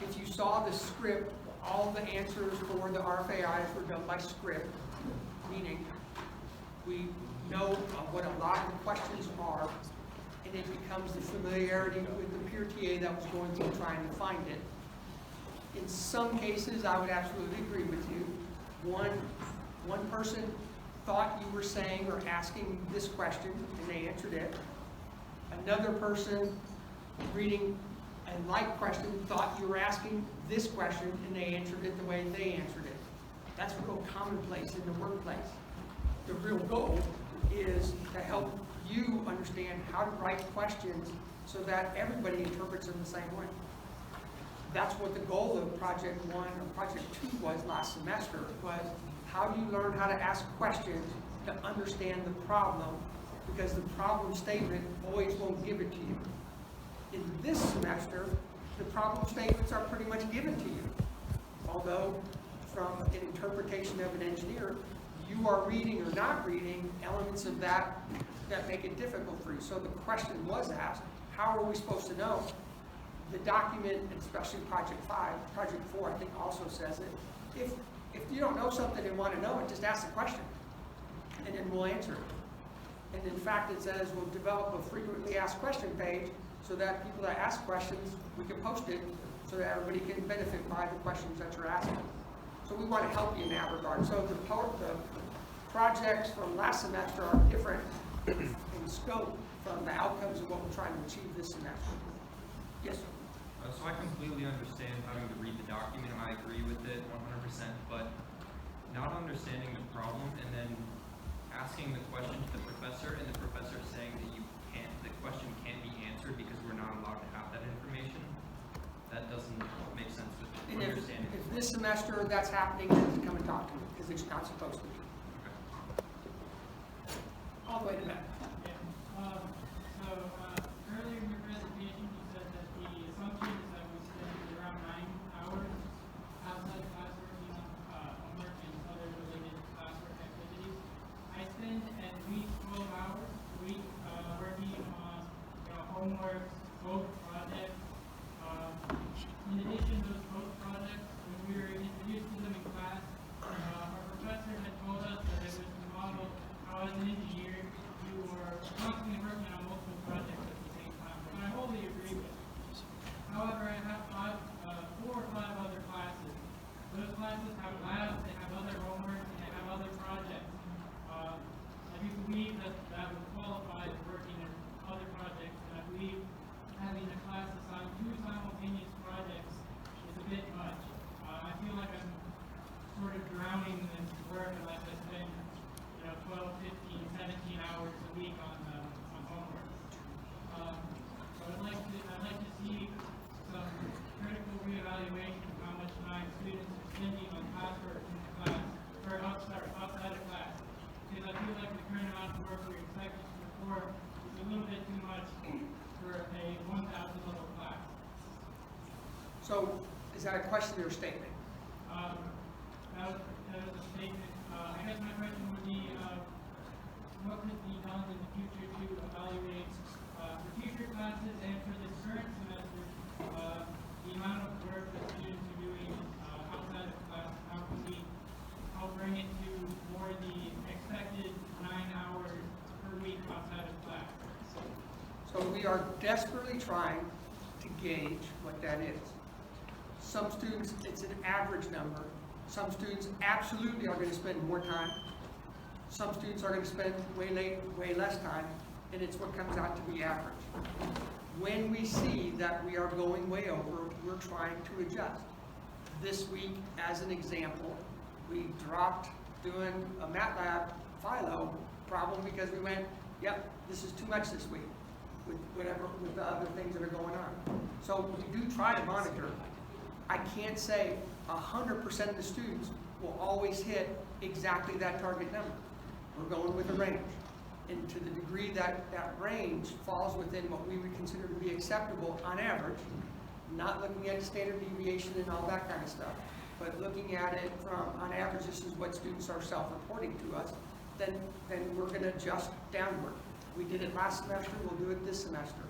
If you saw the script, all the answers for the RFAIs were done by script, meaning we know what a lot of the questions are, and it becomes the familiarity with the peer TA that was going through trying to find it. In some cases, I would absolutely agree with you. One person thought you were saying or asking this question, and they answered it. Another person reading a like question thought you were asking this question, and they answered it the way they answered it. That's real commonplace in the workplace. The real goal is to help you understand how to write questions so that everybody interprets them the same way. That's what the goal of Project 1 or Project 2 was last semester, was how do you learn how to ask questions to understand the problem, because the problem statement always won't give it to you. In this semester, the problem statements are pretty much given to you. Although, from an interpretation of an engineer, you are reading or not reading elements of that that make it difficult for you. So the question was asked, how are we supposed to know? The document, especially Project 5, Project 4, I think also says it. If you don't know something and want to know it, just ask the question, and then we'll answer it. And in fact, it says we'll develop a frequently asked question page so that people that ask questions, we can post it so that everybody can benefit by the questions that you're asking. So we want to help you in that regard. So the projects from last semester are different in scope from the outcomes of what we're trying to achieve this semester. Yes, sir. So I completely understand having to read the document, and I agree with it 100%, but not understanding the problem and then asking the question to the professor and the professor saying that the question can't be answered because we're not allowed to have that information, that doesn't make sense with And understanding. if this semester that's happening, then come and talk to me, because it's not supposed to be. All the way to that. Earlier in your presentation, you said that the assumption is that we spend around 9 hours outside of class working on homework and other related classwork activities. I spend at least 12 hours a week working on homework, both projects. In addition to those both projects, when we were introduced to them in class, our professor had told us that it was to model how, as an engineer, you were constantly working on multiple projects at the same time, which I wholly agree with. However, I have 4 or 5 other classes. Those classes have labs, they have other homework, and they have other projects. I do believe that that would qualify as working in other projects, and I believe having a class assign 2 simultaneous projects is a bit much. I feel like I'm sort of drowning in work unless I spend 12, 15, 17 hours a week on homework. So I'd like to see some critical reevaluation of how much time students are spending on classwork in the class, or outside of class. Because I feel like the current amount of work we're expected to perform is a little bit too much for a 1,000 level class. So is that a question or a statement? That was a statement. I guess my question would be, what could be done in the future to evaluate for future classes and for this current semester the amount of work that students are doing outside of class? How can we help bring it to more the expected 9 hours per week outside of class? So we are desperately trying to gauge what that is. Some students, it's an average number. Some students absolutely are going to spend more time. Some students are going to spend way less time, and it's what comes out to be average. When we see that we are going way over, we're trying to adjust. This week, as an example, we dropped doing a MATLAB Philo problem because we went, yep, this is too much this week with the other things that are going on. So we do try to monitor. I can't say 100% of the students will always hit exactly that target number. We're going with a range. And to the degree that that range falls within what we would consider to be acceptable on average, not looking at standard deviation and all that kind of stuff, but looking at it from, on average, this is what students are self-reporting to us, then we're going to adjust downward. We did it last semester, we'll do it this semester.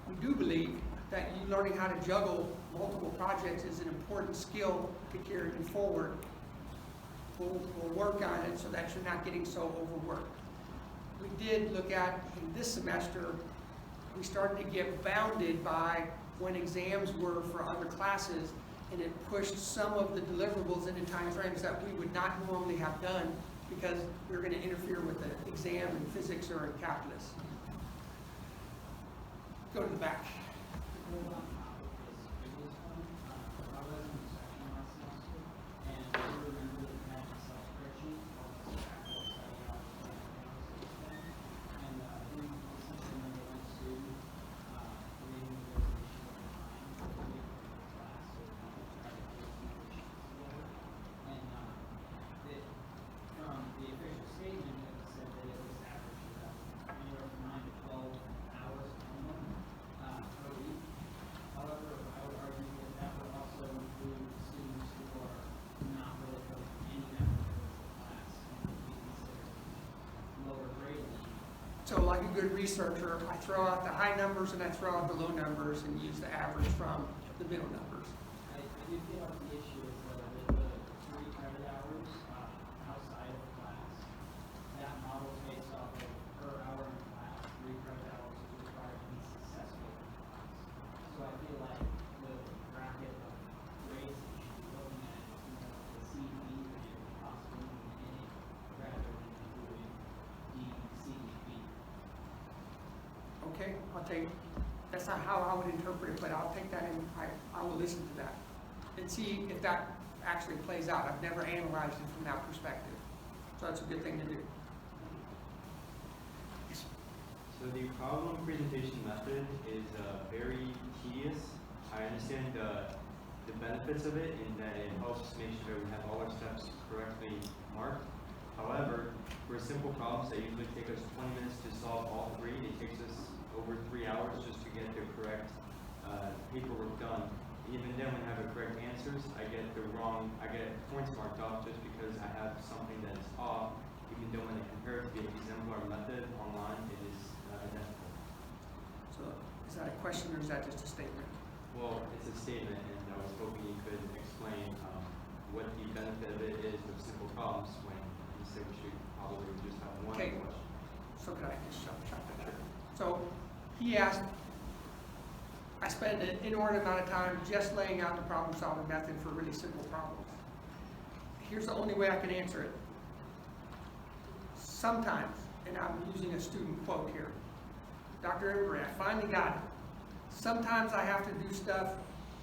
We do believe that you learning how to juggle multiple projects is an important skill to carry you forward. We'll work on it so that you're not getting so overworked. We did look at, in this semester, we started to get bounded by when exams were for other classes, and it pushed some of the deliverables into time frames that we would not normally have done because we were going to interfere with the exam in physics or in calculus. Go to the back. So like a good researcher, I throw out the high numbers and I throw out the low numbers and use the average from the middle numbers. I do feel like the issue is with the 3 credit hours outside of class. That model is based off of per hour in class, 3 credit hours is required to be successful in class. So I feel like the bracket of grades that you should be looking at is, the C, B grade, possibly in it, rather than doing D, C, B. Okay, I'll take, that's not how I would interpret it, but I'll take that and I will listen to that and see if that actually plays out. I've never analyzed it from that perspective. So that's a good thing to do. So the problem presentation method is very tedious. I understand the benefits of it in that it helps make sure we have all our steps correctly marked. However, for simple problems that usually take us 20 minutes to solve all 3, it takes us over 3 hours just to get the correct paperwork done. Even then, when I have the correct answers, I get points marked off just because I have something that is off, even though when I compare it to the exemplar method online, it is identical. So is that a question or is that just a statement? Well, it's a statement, and I was hoping you could explain what the benefit of it is with simple problems when you said we should probably just have one Okay. question. So could I just shut that? So he asked, I spend an inordinate amount of time just laying out the problem-solving method for really simple problems. Here's the only way I can answer it. Sometimes, and I'm using a student quote here, Dr. Embry, I finally got it. Sometimes I have to do stuff,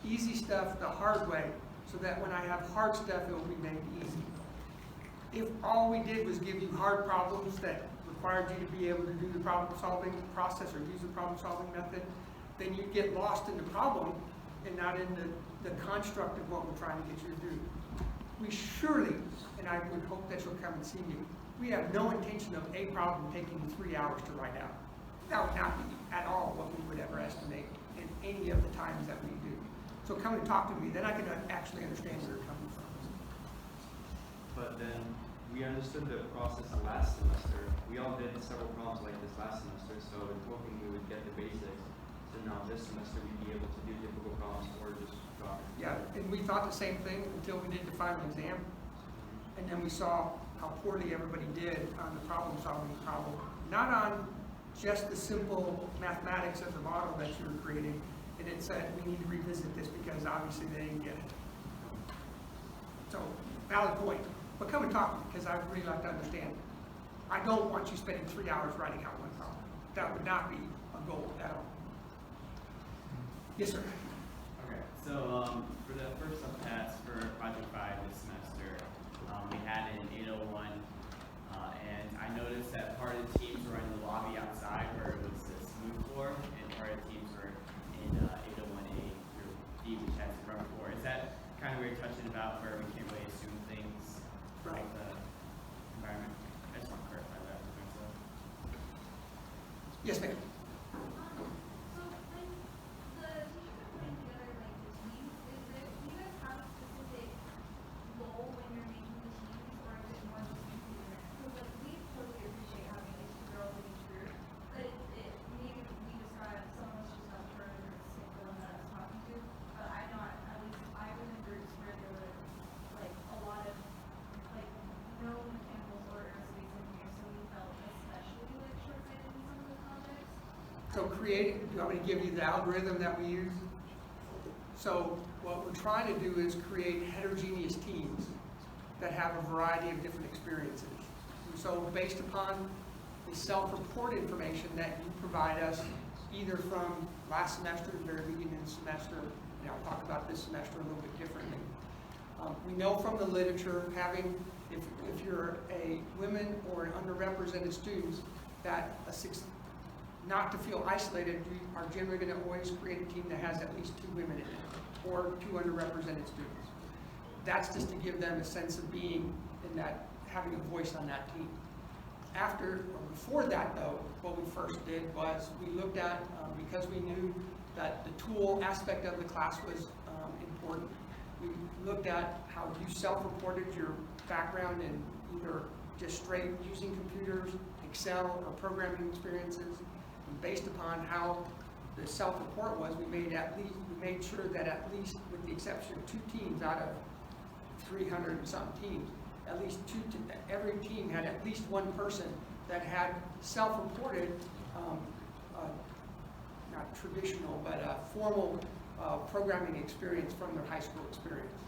easy stuff, the hard way, so that when I have hard stuff, it will be made easy. If all we did was give you hard problems that required you to be able to do the problem-solving process or use the problem-solving method, then you'd get lost in the problem and not in the construct of what we're trying to get you to do. We surely, and I would hope that you'll come and see me, we have no intention of a problem taking 3 hours to write out. That would not be at all what we would ever estimate in any of the times that we do. So come and talk to me, then I can actually understand where you're coming from. But then we understood the process last semester. We all did several problems like this last semester, so we're hoping we would get the basics. So now this semester we'd be able to do difficult problems or just drop it. Yeah, and we thought the same thing until we did the final exam. And then we saw how poorly everybody did on the problem-solving problem. Not on just the simple mathematics of the model that you were creating. And it said, we need to revisit this because obviously they didn't get it. So, valid point. But come and talk to me because I'd really like to understand. I don't want you spending 3 hours writing out one problem. That would not be a goal at all. Yes, sir. Okay, so for the first subtask for Project 5 this semester, we had an 801, and I noticed that part of the teams were in the lobby outside where it was a smooth floor, and part of the teams were in 801A through D, which has the rubber floor. Is that kind of where you're touching about where we can't really assume things about the environment? I just want to clarify that for myself. Yes, ma'am. So create, do you want me to give you the algorithm that we use? So what we're trying to do is create heterogeneous teams that have a variety of different experiences. And so based upon the self-report information that you provide us, either from last semester, the very beginning of the semester, and I'll talk about this semester a little bit differently. We know from the literature, if you're a women or an underrepresented students, that not to feel isolated, we are generally going to always create a team that has at least 2 women in it, or 2 underrepresented students. That's just to give them a sense of being in that, having a voice on that team. Before that though, what we first did was we looked at, because we knew that the tool aspect of the class was important, we looked at how you self-reported your background in either just straight using computers, Excel or programming experiences. And based upon how the self-report was, we made sure that at least, with the exception of 2 teams out of 300 and some teams, at least every team had at least one person that had self-reported, not traditional, but formal programming experience from their high school experience.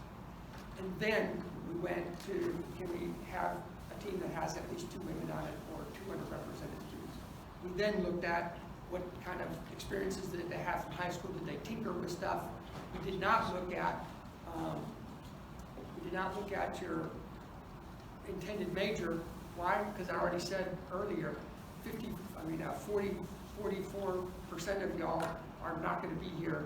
And then we went to, can we have a team that has at least 2 women on it or 2 underrepresented students? We then looked at what kind of experiences did they have from high school, did they tinker with stuff? We did not look at, your intended major. Why? Because I already said earlier, 44% of y'all are not going to be here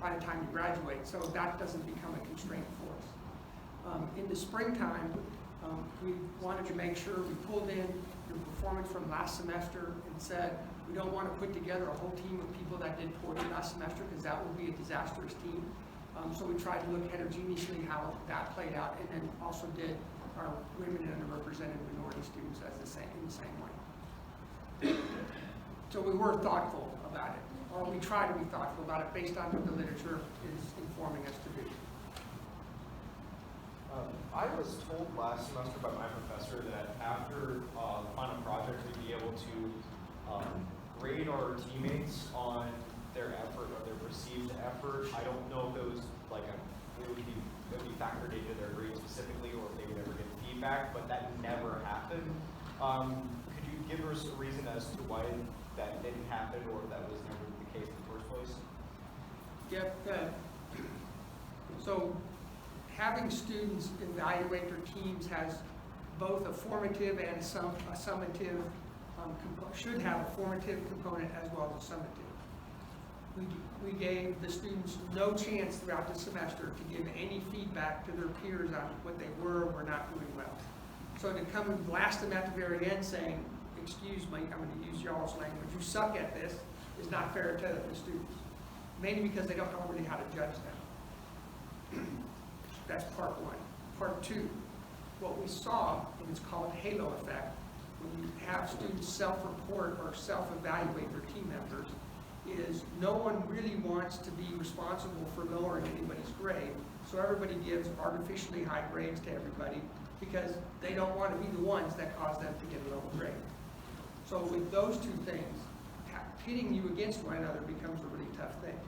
by the time you graduate, so that doesn't become a constraint for us. In the springtime, we wanted to make sure we pulled in your performance from last semester and said, we don't want to put together a whole team of people that did poorly last semester because that would be a disastrous team. So we tried to look heterogeneously how that played out, and then also did our women and underrepresented minority students in the same way. So we were thoughtful about it, or we try to be thoughtful about it based on what the literature is informing us to do. I was told last semester by my professor that after the final project, we'd be able to grade our teammates on their effort or their perceived effort. I don't know if it was like it would be factored into their grade specifically, or if they would ever get feedback, but that never happened. Could you give us a reason as to why that didn't happen, or if that was never the case in the first place? Yep. So having students evaluate their teams has both a formative and a summative, should have a formative component as well as a summative. We gave the students no chance throughout the semester to give any feedback to their peers on what they were or were not doing well. So to come and blast them at the very end saying, excuse me, I'm going to use y'all's language, you suck at this, is not fair to the students. Mainly because they don't know really how to judge them. That's part one. Part two, what we saw, and it's called halo effect, when you have students self-report or self-evaluate their team members, is no one really wants to be responsible for lowering anybody's grade. So everybody gives artificially high grades to everybody because they don't want to be the ones that cause them to get a lower grade. So with those two things, pitting you against one another becomes a really tough thing.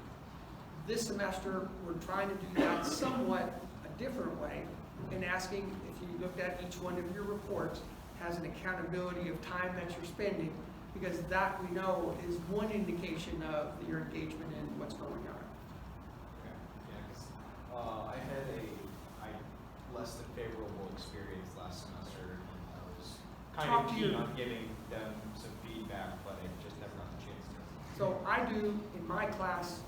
This semester, we're trying to do that somewhat a different way and asking, if you looked at each one of your reports, has an accountability of time that you're spending, because that we know is one indication of your engagement in what's going on. Okay. Yeah, because I had a less than favorable experience last semester, and I was kind of keen on giving them some feedback, but I just never got the chance to. So I do, in my class,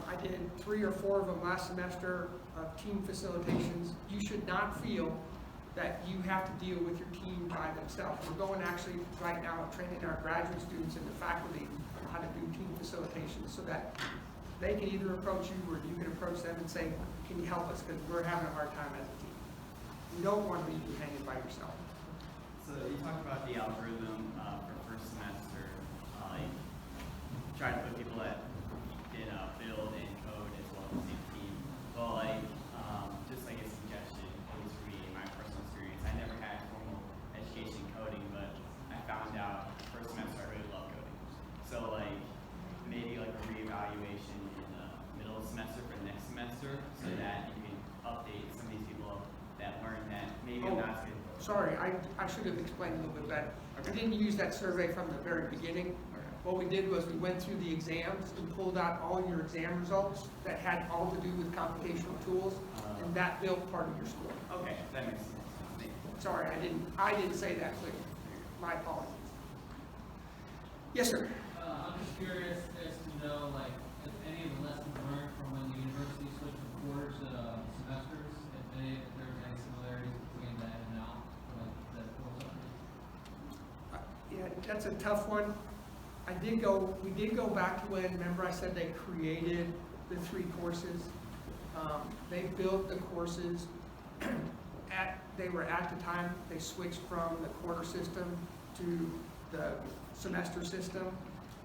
I did 3 or 4 of them last semester of team facilitations. You should not feel that you have to deal with your team by themselves. We're going actually right now training our graduate students and the faculty on how to do team facilitations so that they can either approach you or you can approach them and say, can you help us, because we're having a hard time as a team. You don't want to leave you hanging by yourself. So you talked about the algorithm for first semester, trying to put people that did build and code as well as the same team. Well, just like a suggestion, at least for me, in my personal experience, I never had formal education in coding, but I found out first semester I really love coding. So maybe a reevaluation in the middle of the semester for next semester, so that you can update some of these people that learn that maybe I'm not as good. Sorry, I should have explained a little bit better. Okay. We didn't use that survey from the very beginning. What we did was we went through the exams and pulled out all your exam results that had all to do with computational tools, and that built part of your score. Okay, that makes sense. Sorry, I didn't say that clearly. My apologies. Yes, sir. I'm just curious as to know, if any of the lessons learned from when the university switched from quarters to semesters, if there's any similarities between that and now, that course update. Yeah, that's a tough one. We did go back to when, remember I said they created the 3 courses. They built the courses they were at the time they switched from the quarter system to the semester system,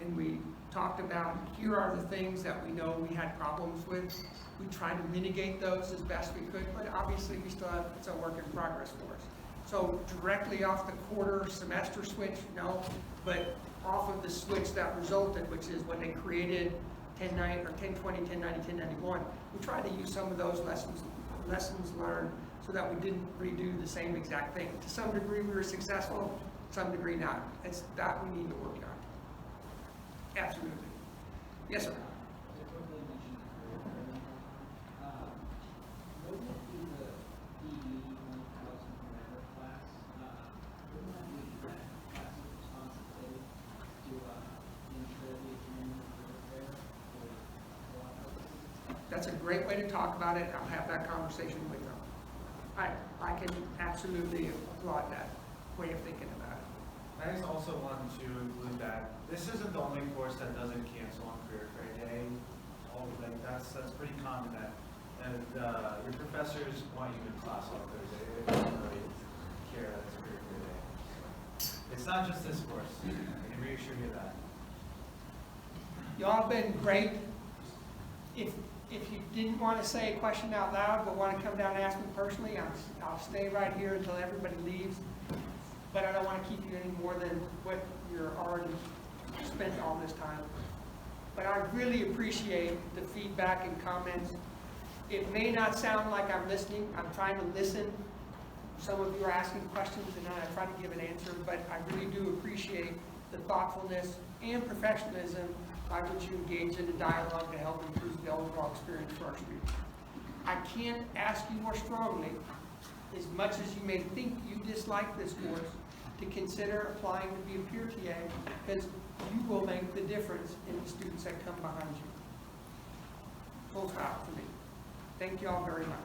and we talked about, here are the things that we know we had problems with. We tried to mitigate those as best we could, but obviously we still have, it's a work in progress for us. So directly off the quarter semester switch, no, but off of the switch that resulted, which is when they created 1090 or 1020, 1090, 1091, we tried to use some of those lessons learned so that we didn't redo the same exact thing. To some degree we were successful, to some degree not. It's that we need to work on. Absolutely. Yes, sir. That's a great way to talk about it. I'll have that conversation with them. I can absolutely applaud that way of thinking about it. I just also wanted to include that this isn't the only course that doesn't cancel on Career Fair Day. That's pretty common that, and your professors want you in class on Thursday. They don't really care that it's Career Fair Day. It's not just this course. I can reassure you that. Y'all have been great. If you didn't want to say a question out loud, but want to come down and ask me personally, I'll stay right here until everybody leaves. But I don't want to keep you any more than what you're already spent all this time. But I really appreciate the feedback and comments. It may not sound like I'm listening. I'm trying to listen. Some of you are asking questions and I try to give an answer, but I really do appreciate the thoughtfulness and professionalism by which you engage in a dialogue to help improve the overall experience for our students. I can't ask you more strongly, as much as you may think you dislike this course, to consider applying to be a peer TA, because you will make the difference in the students that come behind you. Full stop for me. Thank you all very much.